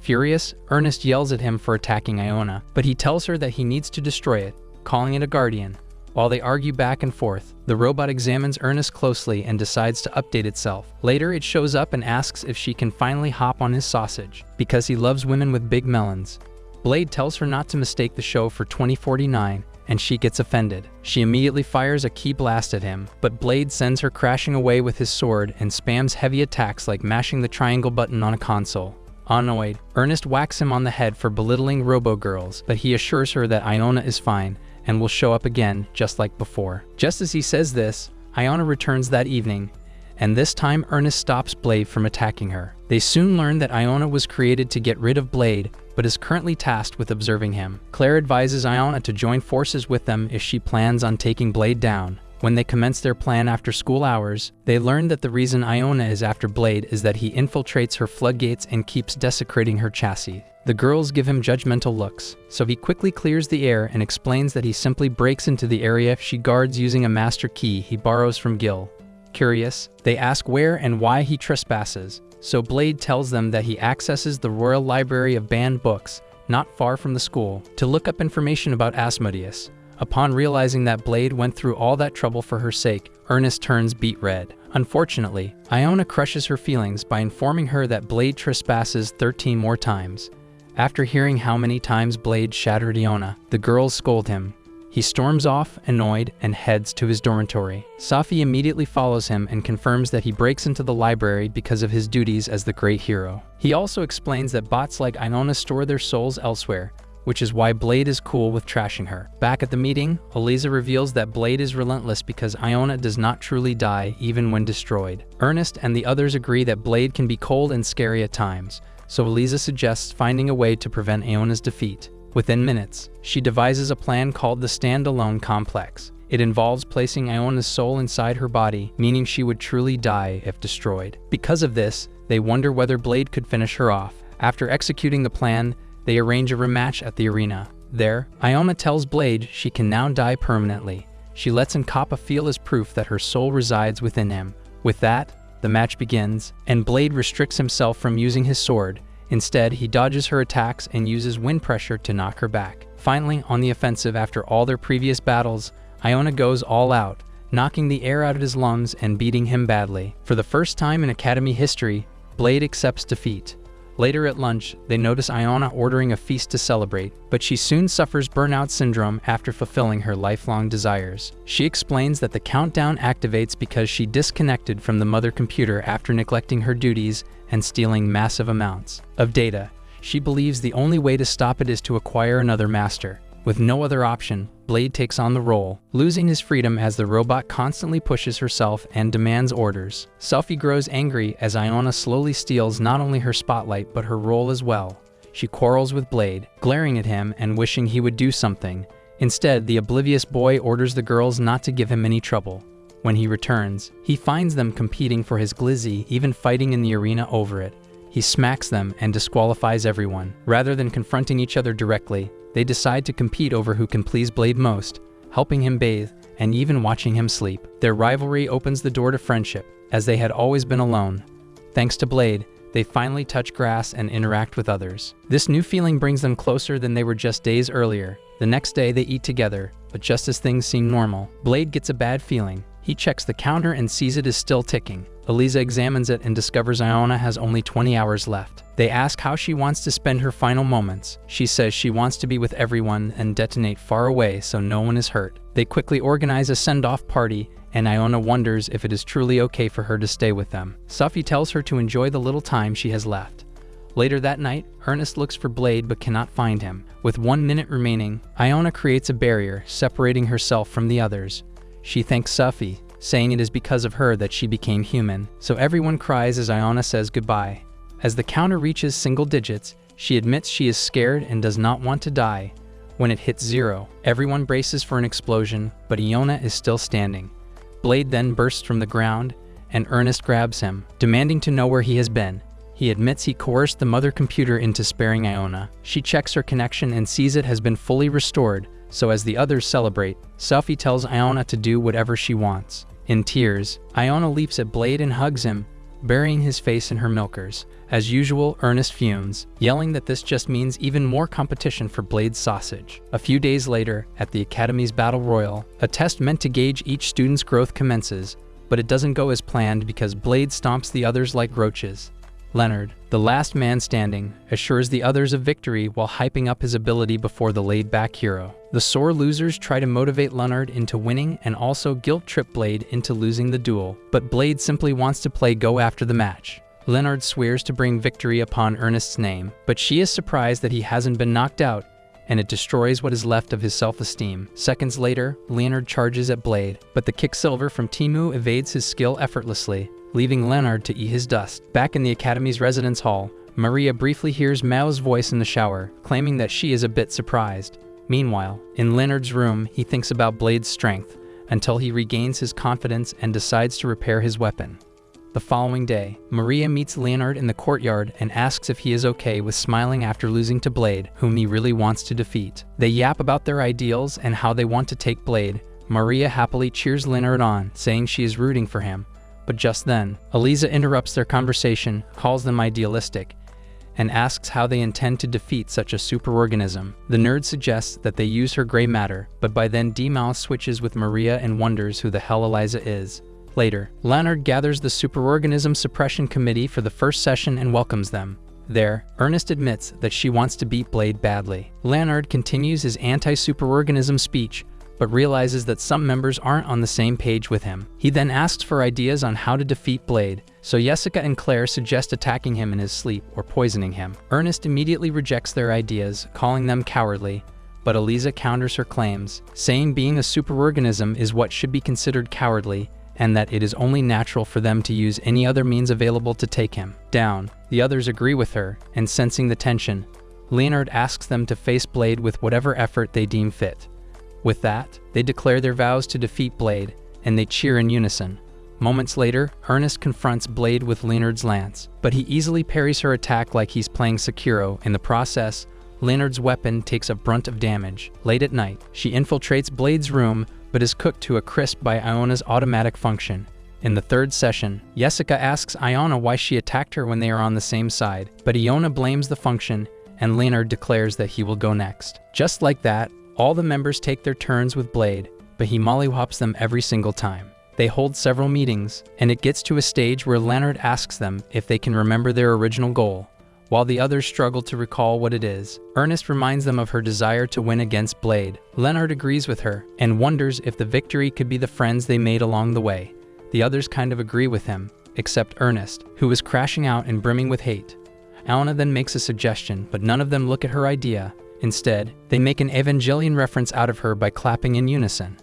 Furious, Ernest yells at him for attacking Iona, but he tells her that he needs to destroy it, calling it a guardian. While they argue back and forth, the robot examines Ernest closely and decides to update itself. Later, it shows up and asks if she can finally hop on his sausage, because he loves women with big melons. Blade tells her not to mistake the show for 2049, and she gets offended. She immediately fires a key blast at him, but Blade sends her crashing away with his sword and spams heavy attacks like mashing the triangle button on a console. Annoyed, Ernest whacks him on the head for belittling robo-girls, but he assures her that Iona is fine and will show up again just like before. Just as he says this, Iona returns that evening, and this time Ernest stops Blade from attacking her. They soon learn that Iona was created to get rid of Blade, but is currently tasked with observing him. Claire advises Iona to join forces with them if she plans on taking Blade down. When they commence their plan after school hours, they learn that the reason Iona is after Blade is that he infiltrates her floodgates and keeps desecrating her chassis. The girls give him judgmental looks, so he quickly clears the air and explains that he simply breaks into the area she guards using a master key he borrows from Gil. Curious, they ask where and why he trespasses, so Blade tells them that he accesses the Royal Library of Banned Books, not far from the school, to look up information about Asmodeus. Upon realizing that Blade went through all that trouble for her sake, Ernest turns beet red. Unfortunately, Iona crushes her feelings by informing her that Blade trespasses 13 more times. After hearing how many times Blade shattered Iona, the girls scold him. He storms off, annoyed, and heads to his dormitory. Sophia immediately follows him and confirms that he breaks into the library because of his duties as the great hero. He also explains that bots like Iona store their souls elsewhere, which is why Blade is cool with trashing her. Back at the meeting, Eliza reveals that Blade is relentless because Iona does not truly die even when destroyed. Ernest and the others agree that Blade can be cold and scary at times, so Eliza suggests finding a way to prevent Iona's defeat. Within minutes, she devises a plan called the Stand-Alone Complex. It involves placing Iona's soul inside her body, meaning she would truly die if destroyed. Because of this, they wonder whether Blade could finish her off. After executing the plan, they arrange a rematch at the arena. There, Iona tells Blade she can now die permanently. She lets him cop a feel as proof that her soul resides within him. With that, the match begins, and Blade restricts himself from using his sword. Instead, he dodges her attacks and uses wind pressure to knock her back. Finally, on the offensive after all their previous battles, Iona goes all out, knocking the air out of his lungs and beating him badly. For the first time in Academy history, Blade accepts defeat. Later at lunch, they notice Iona ordering a feast to celebrate, but she soon suffers burnout syndrome after fulfilling her lifelong desires. She explains that the countdown activates because she disconnected from the mother computer after neglecting her duties and stealing massive amounts of data. She believes the only way to stop it is to acquire another master. With no other option, Blade takes on the role, losing his freedom as the robot constantly pushes herself and demands orders. Sophie grows angry as Iona slowly steals not only her spotlight but her role as well. She quarrels with Blade, glaring at him and wishing he would do something. Instead, the oblivious boy orders the girls not to give him any trouble. When he returns, he finds them competing for his glizzy, even fighting in the arena over it. He smacks them and disqualifies everyone. Rather than confronting each other directly, they decide to compete over who can please Blade most, helping him bathe and even watching him sleep. Their rivalry opens the door to friendship, as they had always been alone. Thanks to Blade, they finally touch grass and interact with others. This new feeling brings them closer than they were just days earlier. The next day they eat together, but just as things seem normal, Blade gets a bad feeling. He checks the counter and sees it is still ticking. Eliza examines it and discovers Iona has only 20 hours left. They ask how she wants to spend her final moments. She says she wants to be with everyone and detonate far away so no one is hurt. They quickly organize a send-off party, and Iona wonders if it is truly okay for her to stay with them. Sophie tells her to enjoy the little time she has left. Later that night, Ernest looks for Blade but cannot find him. With 1 minute remaining, Iona creates a barrier, separating herself from the others. She thanks Sophie, saying it is because of her that she became human. So everyone cries as Iona says goodbye. As the counter reaches single digits, she admits she is scared and does not want to die. When it hits 0, everyone braces for an explosion, but Iona is still standing. Blade then bursts from the ground, and Ernest grabs him, demanding to know where he has been. He admits he coerced the mother computer into sparing Iona. She checks her connection and sees it has been fully restored, so as the others celebrate, Sophie tells Iona to do whatever she wants. In tears, Iona leaps at Blade and hugs him, burying his face in her milkers. As usual, Ernest fumes, yelling that this just means even more competition for Blade's sausage. A few days later, at the Academy's Battle Royal, a test meant to gauge each student's growth commences, but it doesn't go as planned because Blade stomps the others like roaches. Leonard, the last man standing, assures the others of victory while hyping up his ability before the laid-back hero. The sore losers try to motivate Leonard into winning and also guilt-trip Blade into losing the duel, but Blade simply wants to play go after the match. Leonard swears to bring victory upon Ernest's name, but she is surprised that he hasn't been knocked out, and it destroys what is left of his self-esteem. Seconds later, Leonard charges at Blade, but the Quicksilver from Timu evades his skill effortlessly, leaving Leonard to eat his dust. Back in the Academy's residence hall, Maria briefly hears Mao's voice in the shower, claiming that she is a bit surprised. Meanwhile, in Leonard's room, he thinks about Blade's strength, until he regains his confidence and decides to repair his weapon. The following day, Maria meets Leonard in the courtyard and asks if he is okay with smiling after losing to Blade, whom he really wants to defeat. They yap about their ideals and how they want to take Blade. Maria happily cheers Leonard on, saying she is rooting for him. But just then, Eliza interrupts their conversation, calls them idealistic, and asks how they intend to defeat such a superorganism. The nerd suggests that they use her gray matter, but by then D-Mouse switches with Maria and wonders who the hell Eliza is. Later, Leonard gathers the superorganism suppression committee for the first session and welcomes them. There, Ernest admits that she wants to beat Blade badly. Leonard continues his anti-superorganism speech, but realizes that some members aren't on the same page with him. He then asks for ideas on how to defeat Blade, so Jessica and Claire suggest attacking him in his sleep or poisoning him. Ernest immediately rejects their ideas, calling them cowardly, but Eliza counters her claims, saying being a superorganism is what should be considered cowardly, and that it is only natural for them to use any other means available to take him down. The others agree with her, and sensing the tension, Leonard asks them to face Blade with whatever effort they deem fit. With that, they declare their vows to defeat Blade, and they cheer in unison. Moments later, Ernest confronts Blade with Leonard's lance, but he easily parries her attack like he's playing Sekiro. In the process, Leonard's weapon takes a brunt of damage. Late at night, she infiltrates Blade's room, but is cooked to a crisp by Iona's automatic function. In the third session, Jessica asks Iona why she attacked her when they are on the same side, but Iona blames the function, and Leonard declares that he will go next. Just like that, all the members take their turns with Blade, but he mollywops them every single time. They hold several meetings, and it gets to a stage where Leonard asks them if they can remember their original goal. While the others struggle to recall what it is, Ernest reminds them of her desire to win against Blade. Leonard agrees with her, and wonders if the victory could be the friends they made along the way. The others kind of agree with him, except Ernest, who is crashing out and brimming with hate. Iona then makes a suggestion, but none of them look at her idea. Instead, they make an Evangelion reference out of her by clapping in unison.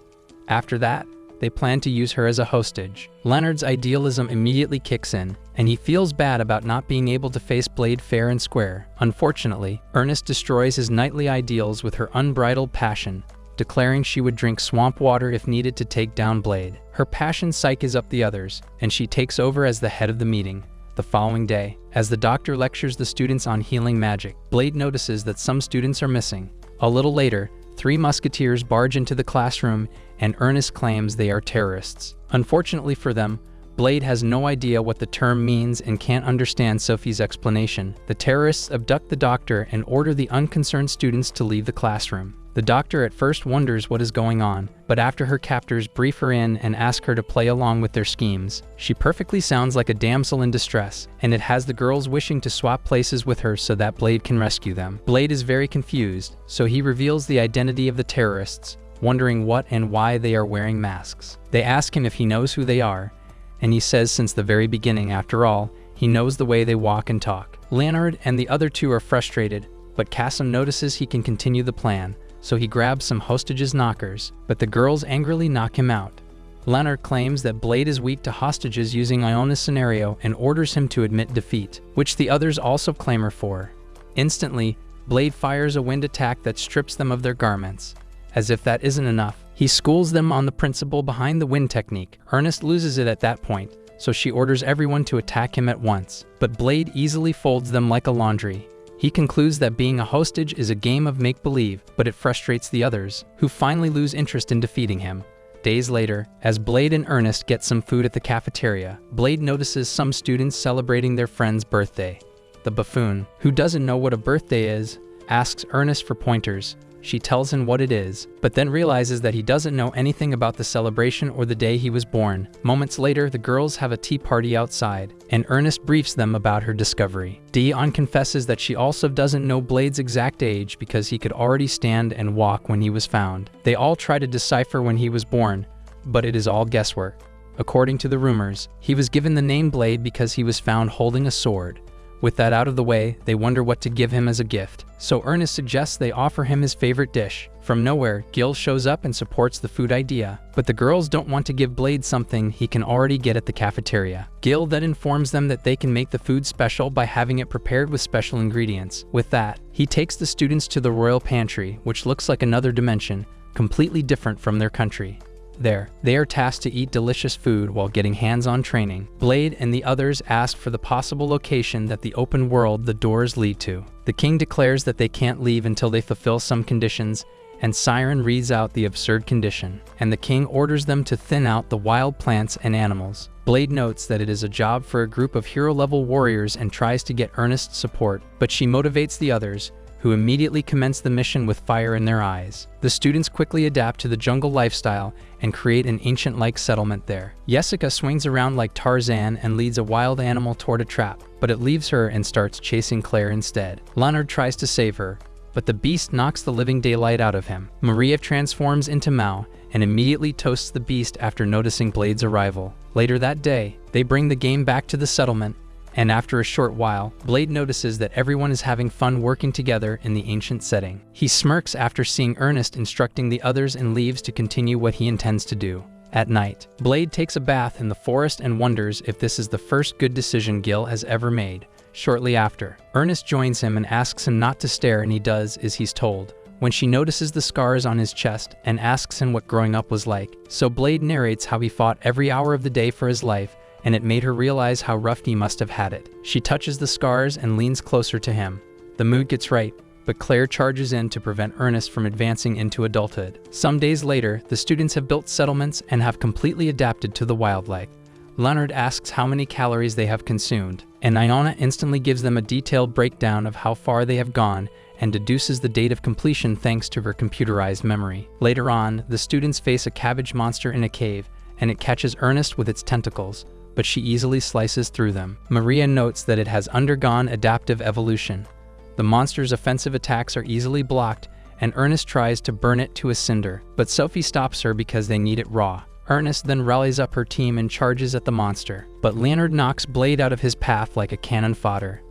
After that, they plan to use her as a hostage. Leonard's idealism immediately kicks in, and he feels bad about not being able to face Blade fair and square. Unfortunately, Ernest destroys his knightly ideals with her unbridled passion, declaring she would drink swamp water if needed to take down Blade. Her passion psyches up the others, and she takes over as the head of the meeting. The following day, as the doctor lectures the students on healing magic, Blade notices that some students are missing. A little later, 3 musketeers barge into the classroom, and Ernest claims they are terrorists. Unfortunately for them, Blade has no idea what the term means and can't understand Sophie's explanation. The terrorists abduct the doctor and order the unconcerned students to leave the classroom. The doctor at first wonders what is going on, but after her captors brief her in and ask her to play along with their schemes, she perfectly sounds like a damsel in distress, and it has the girls wishing to swap places with her so that Blade can rescue them. Blade is very confused, so he reveals the identity of the terrorists, wondering what and why they are wearing masks. They ask him if he knows who they are, and he says since the very beginning, after all, he knows the way they walk and talk. Leonard and the other 2 are frustrated, but Kasim notices he can continue the plan, so he grabs some hostages' knockers, but the girls angrily knock him out. Leonard claims that Blade is weak to hostages using Iona's scenario and orders him to admit defeat, which the others also clamor for. Instantly, Blade fires a wind attack that strips them of their garments. As if that isn't enough, he schools them on the principle behind the wind technique. Ernest loses it at that point, so she orders everyone to attack him at once, but Blade easily folds them like a laundry. He concludes that being a hostage is a game of make-believe, but it frustrates the others, who finally lose interest in defeating him. Days later, as Blade and Ernest get some food at the cafeteria, Blade notices some students celebrating their friend's birthday. The buffoon, who doesn't know what a birthday is, asks Ernest for pointers. She tells him what it is, but then realizes that he doesn't know anything about the celebration or the day he was born. Moments later, the girls have a tea party outside, and Ernest briefs them about her discovery. Dion confesses that she also doesn't know Blade's exact age because he could already stand and walk when he was found. They all try to decipher when he was born, but it is all guesswork. According to the rumors, he was given the name Blade because he was found holding a sword. With that out of the way, they wonder what to give him as a gift. So Ernest suggests they offer him his favorite dish. From nowhere, Gil shows up and supports the food idea, but the girls don't want to give Blade something he can already get at the cafeteria. Gil then informs them that they can make the food special by having it prepared with special ingredients. With that, he takes the students to the royal pantry, which looks like another dimension, completely different from their country. There, they are tasked to eat delicious food while getting hands-on training. Blade and the others ask for the possible location that the open world the doors lead to. The king declares that they can't leave until they fulfill some conditions, and Siren reads out the absurd condition, and the king orders them to thin out the wild plants and animals. Blade notes that it is a job for a group of hero-level warriors and tries to get Ernest's support, but she motivates the others, who immediately commence the mission with fire in their eyes. The students quickly adapt to the jungle lifestyle and create an ancient-like settlement there. Jessica swings around like Tarzan and leads a wild animal toward a trap, but it leaves her and starts chasing Claire instead. Leonard tries to save her, but the beast knocks the living daylight out of him. Maria transforms into Mao and immediately toasts the beast after noticing Blade's arrival. Later that day, they bring the game back to the settlement, and after a short while, Blade notices that everyone is having fun working together in the ancient setting. He smirks after seeing Ernest instructing the others and leaves to continue what he intends to do. At night, Blade takes a bath in the forest and wonders if this is the first good decision Gil has ever made. Shortly after, Ernest joins him and asks him not to stare, and he does as he's told, when she notices the scars on his chest and asks him what growing up was like. So Blade narrates how he fought every hour of the day for his life, and it made her realize how rough he must have had it. She touches the scars and leans closer to him. The mood gets right, but Claire charges in to prevent Ernest from advancing into adulthood. Some days later, the students have built settlements and have completely adapted to the wildlife. Leonard asks how many calories they have consumed, and Iona instantly gives them a detailed breakdown of how far they have gone and deduces the date of completion thanks to her computerized memory. Later on, the students face a cabbage monster in a cave, and it catches Ernest with its tentacles, but she easily slices through them. Maria notes that it has undergone adaptive evolution. The monster's offensive attacks are easily blocked, and Ernest tries to burn it to a cinder, but Sophie stops her because they need it raw. Ernest then rallies up her team and charges at the monster, but Leonard knocks Blade out of his path like a cannon fodder.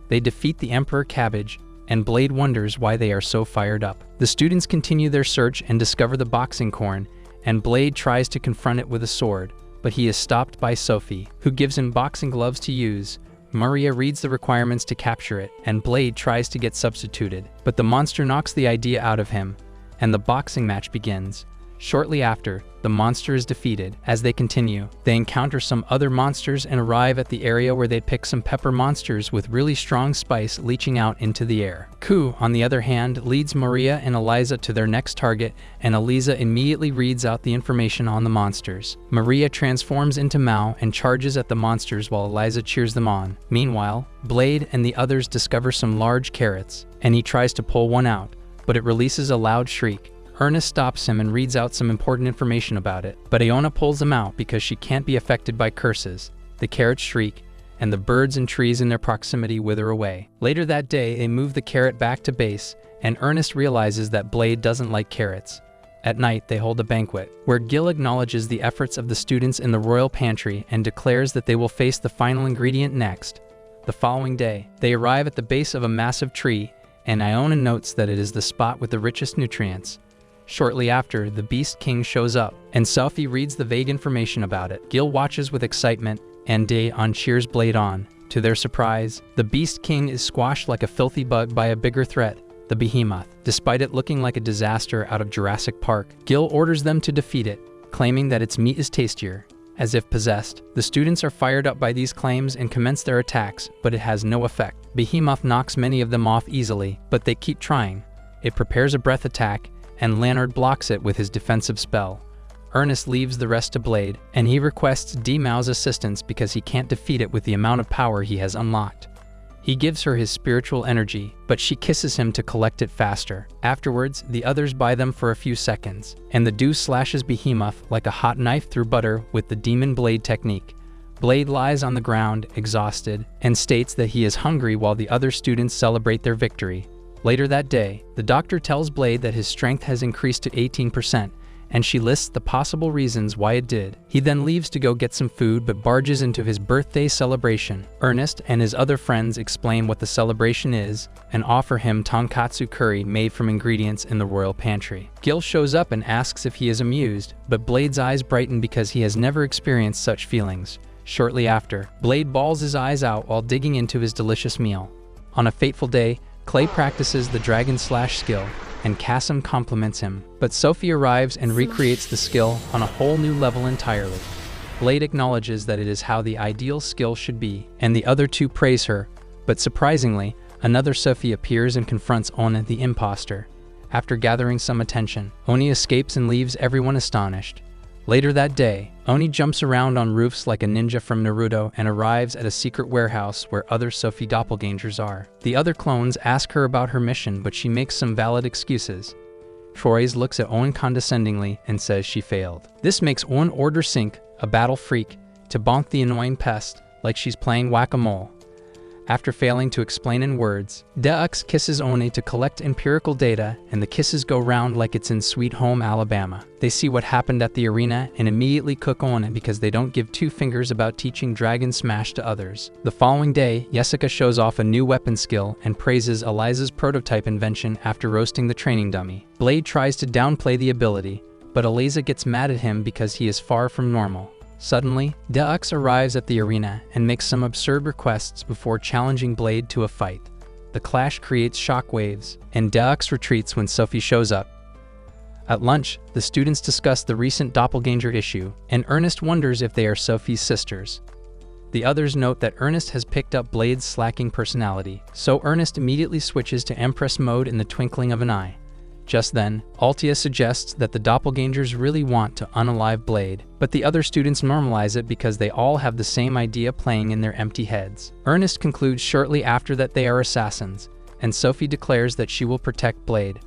They defeat the Emperor Cabbage, and Blade wonders why they are so fired up. The students continue their search and discover the boxing corn, and Blade tries to confront it with a sword, but he is stopped by Sophie, who gives him boxing gloves to use. Maria reads the requirements to capture it, and Blade tries to get substituted, but the monster knocks the idea out of him, and the boxing match begins. Shortly after, the monster is defeated. As they continue, they encounter some other monsters and arrive at the area where they'd pick some pepper monsters with really strong spice leaching out into the air. Ku, on the other hand, leads Maria and Eliza to their next target, and Eliza immediately reads out the information on the monsters. Maria transforms into Mao and charges at the monsters while Eliza cheers them on. Meanwhile, Blade and the others discover some large carrots, and he tries to pull one out, but it releases a loud shriek. Ernest stops him and reads out some important information about it, but Iona pulls him out because she can't be affected by curses. The carrots shriek, and the birds and trees in their proximity wither away. Later that day, they move the carrot back to base, and Ernest realizes that Blade doesn't like carrots. At night, they hold a banquet, where Gil acknowledges the efforts of the students in the royal pantry and declares that they will face the final ingredient next. The following day, they arrive at the base of a massive tree, and Iona notes that it is the spot with the richest nutrients. Shortly after, the Beast King shows up, and Sophie reads the vague information about it. Gil watches with excitement, and Day-on cheers Blade on. To their surprise, the Beast King is squashed like a filthy bug by a bigger threat, the behemoth. Despite it looking like a disaster out of Jurassic Park, Gil orders them to defeat it, claiming that its meat is tastier. As if possessed, the students are fired up by these claims and commence their attacks, but it has no effect. Behemoth knocks many of them off easily, but they keep trying. It prepares a breath attack, and Leonard blocks it with his defensive spell. Ernest leaves the rest to Blade, and he requests D-Mao's assistance because he can't defeat it with the amount of power he has unlocked. He gives her his spiritual energy, but she kisses him to collect it faster. Afterwards, the others buy them for a few seconds, and the Dew slashes Behemoth like a hot knife through butter with the Demon Blade technique. Blade lies on the ground, exhausted, and states that he is hungry while the other students celebrate their victory. Later that day, the doctor tells Blade that his strength has increased to 18%, and she lists the possible reasons why it did. He then leaves to go get some food but barges into his birthday celebration. Ernest and his other friends explain what the celebration is and offer him tonkatsu curry made from ingredients in the royal pantry. Gil shows up and asks if he is amused, but Blade's eyes brighten because he has never experienced such feelings. Shortly after, Blade bawls his eyes out while digging into his delicious meal. On a fateful day, Clay practices the Dragon Slash skill, and Kasim compliments him, but Sophie arrives and recreates the skill on a whole new level entirely. Blade acknowledges that it is how the ideal skill should be, and the other two praise her, but surprisingly, another Sophie appears and confronts Iona the imposter. After gathering some attention, Oni escapes and leaves everyone astonished. Later that day, Oni jumps around on roofs like a ninja from Naruto and arrives at a secret warehouse where other Sophie doppelgangers are. The other clones ask her about her mission, but she makes some valid excuses. Troyes looks at Owen condescendingly and says she failed. This makes Owen order Sync, a battle freak, to bonk the annoying pest like she's playing whack-a-mole. After failing to explain in words, Deux kisses Oni to collect empirical data, and the kisses go round like it's in Sweet Home Alabama. They see what happened at the arena and immediately cook Oni because they don't give two fingers about teaching Dragon Smash to others. The following day, Jessica shows off a new weapon skill and praises Eliza's prototype invention after roasting the training dummy. Blade tries to downplay the ability, but Eliza gets mad at him because he is far from normal. Suddenly, Deux arrives at the arena and makes some absurd requests before challenging Blade to a fight. The clash creates shockwaves, and Deux retreats when Sophie shows up. At lunch, the students discuss the recent Doppelganger issue, and Ernest wonders if they are Sophie's sisters. The others note that Ernest has picked up Blade's slacking personality, so Ernest immediately switches to Empress mode in the twinkling of an eye. Just then, Altia suggests that the doppelgangers really want to unalive Blade, but the other students normalize it because they all have the same idea playing in their empty heads. Ernest concludes shortly after that they are assassins, and Sophie declares that she will protect Blade.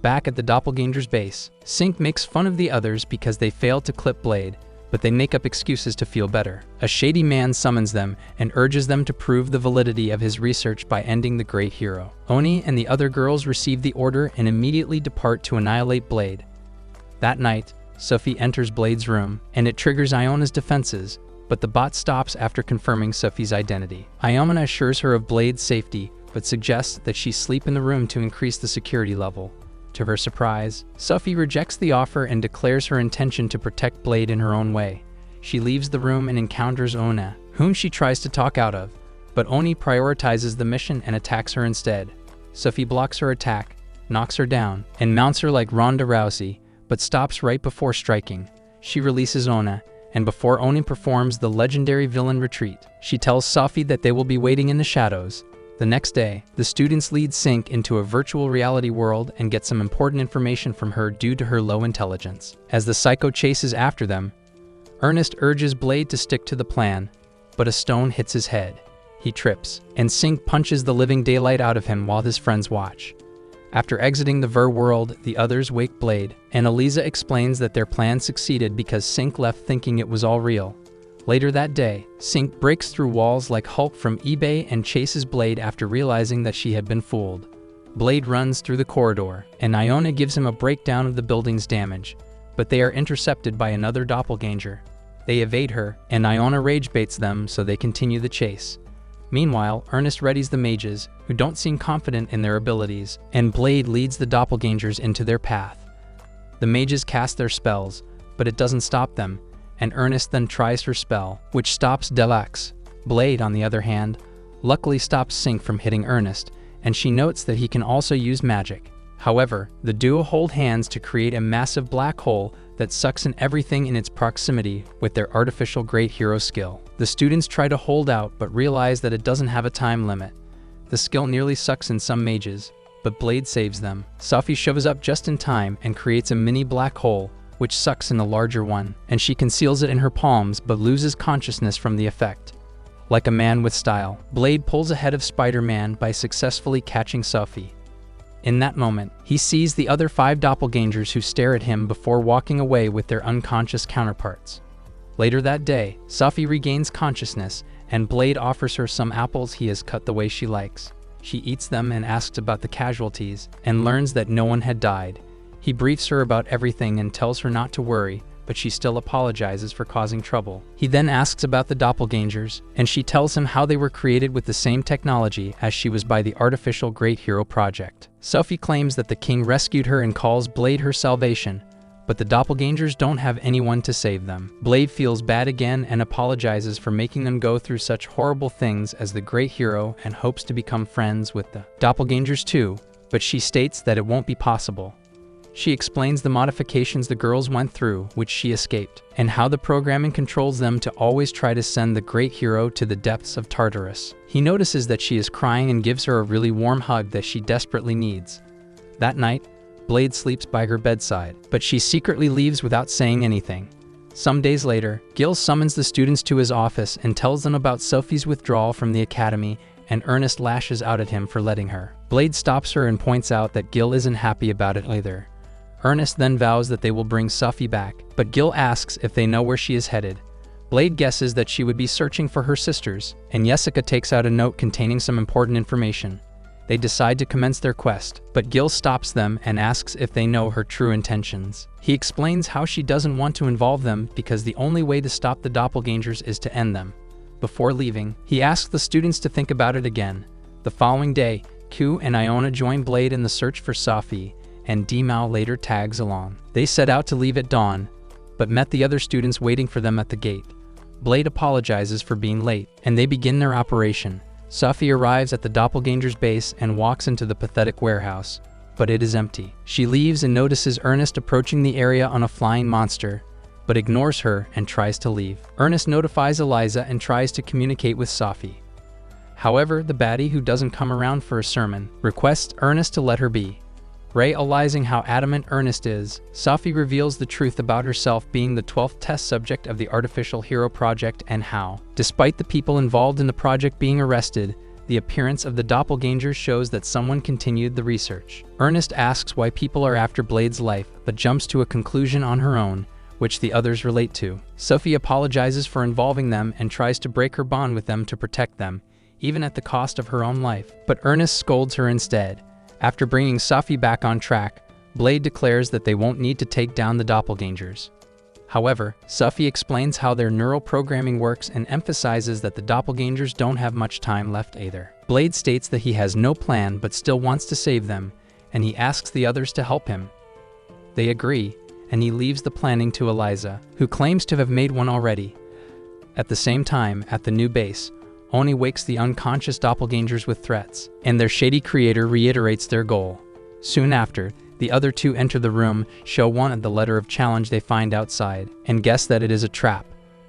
Back at the doppelgangers' base, Sync makes fun of the others because they failed to clip Blade, but they make up excuses to feel better. A shady man summons them and urges them to prove the validity of his research by ending the great hero. Oni and the other girls receive the order and immediately depart to annihilate Blade. That night, Sophie enters Blade's room, and it triggers Iona's defenses, but the bot stops after confirming Sophie's identity. Iona assures her of Blade's safety, but suggests that she sleep in the room to increase the security level. To her surprise, Sophie rejects the offer and declares her intention to protect Blade in her own way. She leaves the room and encounters Iona, whom she tries to talk out of, but Oni prioritizes the mission and attacks her instead. Sophie blocks her attack, knocks her down, and mounts her like Ronda Rousey, but stops right before striking. She releases Iona, and before Oni performs the legendary villain retreat, she tells Sophie that they will be waiting in the shadows. The next day, the students lead Sync into a virtual reality world and get some important information from her due to her low intelligence. As the psycho chases after them, Ernest urges Blade to stick to the plan, but a stone hits his head. He trips, and Sync punches the living daylight out of him while his friends watch. After exiting the Ver world, the others wake Blade, and Eliza explains that their plan succeeded because Sync left thinking it was all real. Later that day, Sync breaks through walls like Hulk from eBay and chases Blade after realizing that she had been fooled. Blade runs through the corridor, and Iona gives him a breakdown of the building's damage, but they are intercepted by another doppelganger. They evade her, and Iona rage baits them so they continue the chase. Meanwhile, Ernest readies the mages, who don't seem confident in their abilities, and Blade leads the doppelgangers into their path. The mages cast their spells, but it doesn't stop them, and Ernest then tries her spell, which stops Deux. Blade, on the other hand, luckily stops Sync from hitting Ernest, and she notes that he can also use magic. However, the duo hold hands to create a massive black hole that sucks in everything in its proximity with their artificial great hero skill. The students try to hold out but realize that it doesn't have a time limit. The skill nearly sucks in some mages, but Blade saves them. Sophie shows up just in time and creates a mini black hole, which sucks in the larger one, and she conceals it in her palms but loses consciousness from the effect. Like a man with style, Blade pulls ahead of Spider-Man by successfully catching Sophie. In that moment, he sees the other 5 doppelgangers who stare at him before walking away with their unconscious counterparts. Later that day, Sophie regains consciousness, and Blade offers her some apples he has cut the way she likes. She eats them and asks about the casualties, and learns that no one had died. He briefs her about everything and tells her not to worry, but she still apologizes for causing trouble. He then asks about the doppelgangers, and she tells him how they were created with the same technology as she was by the artificial Great Hero Project. Sophie claims that the king rescued her and calls Blade her salvation, but the doppelgangers don't have anyone to save them. Blade feels bad again and apologizes for making them go through such horrible things as the Great Hero and hopes to become friends with the doppelgangers too, but she states that it won't be possible. She explains the modifications the girls went through, which she escaped, and how the programming controls them to always try to send the great hero to the depths of Tartarus. He notices that she is crying and gives her a really warm hug that she desperately needs. That night, Blade sleeps by her bedside, but she secretly leaves without saying anything. Some days later, Gil summons the students to his office and tells them about Sophie's withdrawal from the academy, and Ernest lashes out at him for letting her. Blade stops her and points out that Gil isn't happy about it either. Ernest then vows that they will bring Sophie back, but Gil asks if they know where she is headed. Blade guesses that she would be searching for her sisters, and Jessica takes out a note containing some important information. They decide to commence their quest, but Gil stops them and asks if they know her true intentions. He explains how she doesn't want to involve them because the only way to stop the doppelgangers is to end them. Before leaving, he asks the students to think about it again. The following day, Q and Iona join Blade in the search for Sophie, and D-Mao later tags along. They set out to leave at dawn, but met the other students waiting for them at the gate. Blade apologizes for being late, and they begin their operation. Sophie arrives at the doppelganger's base and walks into the pathetic warehouse, but it is empty. She leaves and notices Ernest approaching the area on a flying monster, but ignores her and tries to leave. Ernest notifies Eliza and tries to communicate with Sophie. However, the baddie, who doesn't come around for a sermon, requests Ernest to let her be. Realizing how adamant Ernest is, Sophie reveals the truth about herself being the 12th test subject of the Artificial Hero Project and how, despite the people involved in the project being arrested, the appearance of the doppelganger shows that someone continued the research. Ernest asks why people are after Blade's life, but jumps to a conclusion on her own, which the others relate to. Sophie apologizes for involving them and tries to break her bond with them to protect them, even at the cost of her own life, but Ernest scolds her instead. After bringing Sophie back on track, Blade declares that they won't need to take down the doppelgangers. However, Sophie explains how their neural programming works and emphasizes that the doppelgangers don't have much time left either. Blade states that he has no plan but still wants to save them, and he asks the others to help him. They agree, and he leaves the planning to Eliza, who claims to have made one already. At the same time, at the new base, Oni wakes the unconscious doppelgangers with threats, and their shady creator reiterates their goal. Soon after, the other two enter the room, show one the letter of challenge they find outside, and guess that it is a trap,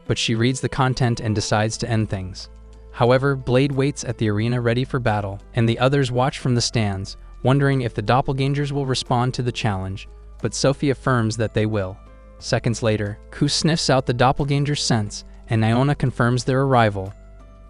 but she reads the content and decides to end things. However, Blade waits at the arena ready for battle, and the others watch from the stands, wondering if the doppelgangers will respond to the challenge, but Sophie affirms that they will. Seconds later, Ku sniffs out the doppelganger's scents, and Iona confirms their arrival.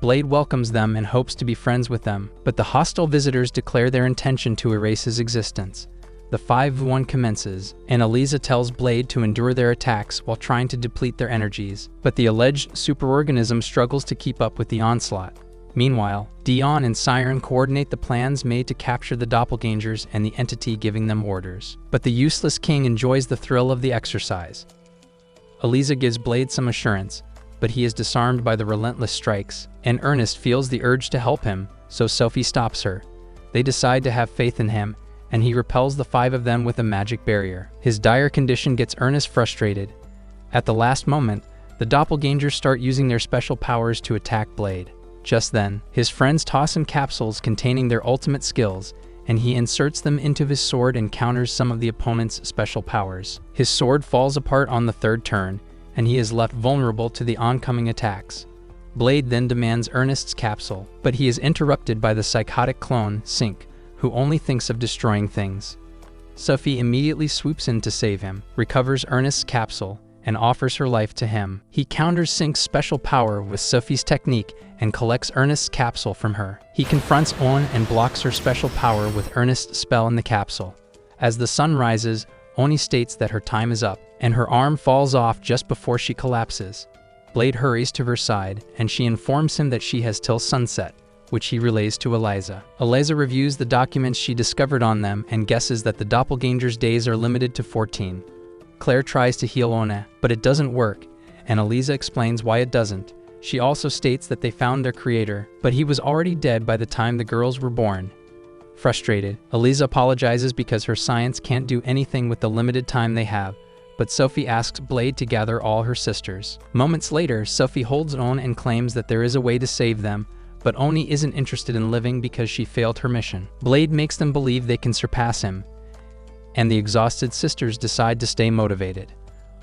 Blade welcomes them and hopes to be friends with them, but the hostile visitors declare their intention to erase his existence. The 5v1 commences, and Eliza tells Blade to endure their attacks while trying to deplete their energies, but the alleged superorganism struggles to keep up with the onslaught. Meanwhile, Dion and Siren coordinate the plans made to capture the doppelgangers and the entity giving them orders. But the useless king enjoys the thrill of the exercise. Eliza gives Blade some assurance, but he is disarmed by the relentless strikes, and Ernest feels the urge to help him, so Sophie stops her. They decide to have faith in him, and he repels the 5 of them with a magic barrier. His dire condition gets Ernest frustrated. At the last moment, the doppelgangers start using their special powers to attack Blade. Just then, his friends toss him capsules containing their ultimate skills, and he inserts them into his sword and counters some of the opponent's special powers. His sword falls apart on the 3rd turn, and he is left vulnerable to the oncoming attacks. Blade then demands Ernest's capsule, but he is interrupted by the psychotic clone, Sync, who only thinks of destroying things. Sophie immediately swoops in to save him, recovers Ernest's capsule, and offers her life to him. He counters Sync's special power with Sophie's technique and collects Ernest's capsule from her. He confronts Owen and blocks her special power with Ernest's spell in the capsule. As the sun rises, Oni states that her time is up, and her arm falls off just before she collapses. Blade hurries to her side, and she informs him that she has till sunset, which he relays to Eliza. Eliza reviews the documents she discovered on them and guesses that the doppelganger's days are limited to 14. Claire tries to heal Ona, but it doesn't work, and Eliza explains why it doesn't. She also states that they found their creator, but he was already dead by the time the girls were born. Frustrated, Eliza apologizes because her science can't do anything with the limited time they have, but Sophie asks Blade to gather all her sisters. Moments later, Sophie holds Ona and claims that there is a way to save them, but Oni isn't interested in living because she failed her mission. Blade makes them believe they can surpass him, and the exhausted sisters decide to stay motivated.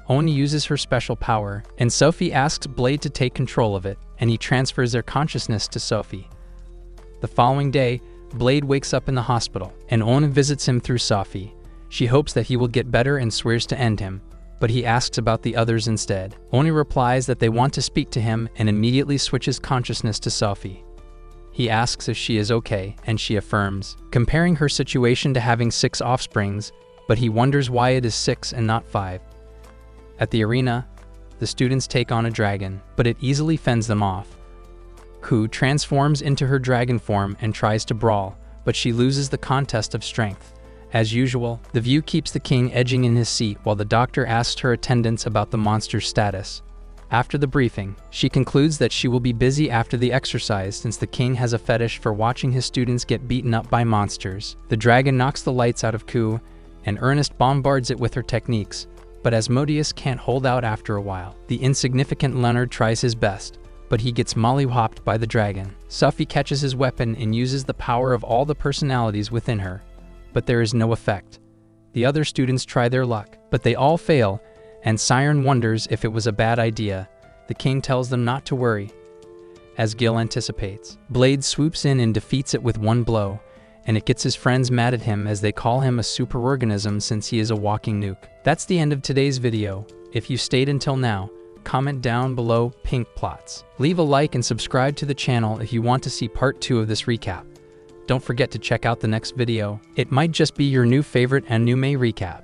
Oni uses her special power, and Sophie asks Blade to take control of it, and he transfers their consciousness to Sophie. The following day, Blade wakes up in the hospital, and Ona visits him through Sophie. She hopes that he will get better and swears to end him, but he asks about the others instead. Oni replies that they want to speak to him and immediately switches consciousness to Sophia. He asks if she is okay, and she affirms, comparing her situation to having 6 offsprings, but he wonders why it is 6 and not 5. At the arena, the students take on a dragon, but it easily fends them off. Ku transforms into her dragon form and tries to brawl, but she loses the contest of strength. As usual, the view keeps the king edging in his seat while the doctor asks her attendants about the monster's status. After the briefing, she concludes that she will be busy after the exercise since the king has a fetish for watching his students get beaten up by monsters. The dragon knocks the lights out of Ku, and Ernest bombards it with her techniques, but Asmodeus can't hold out after a while. The insignificant Leonard tries his best, but he gets mollywopped by the dragon. Sophia catches his weapon and uses the power of all the personalities within her, but there is no effect. The other students try their luck, but they all fail, and Siren wonders if it was a bad idea. The king tells them not to worry. As Gil anticipates, Blade swoops in and defeats it with one blow, and it gets his friends mad at him as they call him a superorganism since he is a walking nuke. That's the end of today's video. If you stayed until now, comment down below pink plots. Leave a like and subscribe to the channel if you want to see part 2 of this recap. Don't forget to check out the next video. It might just be your new favorite anime recap.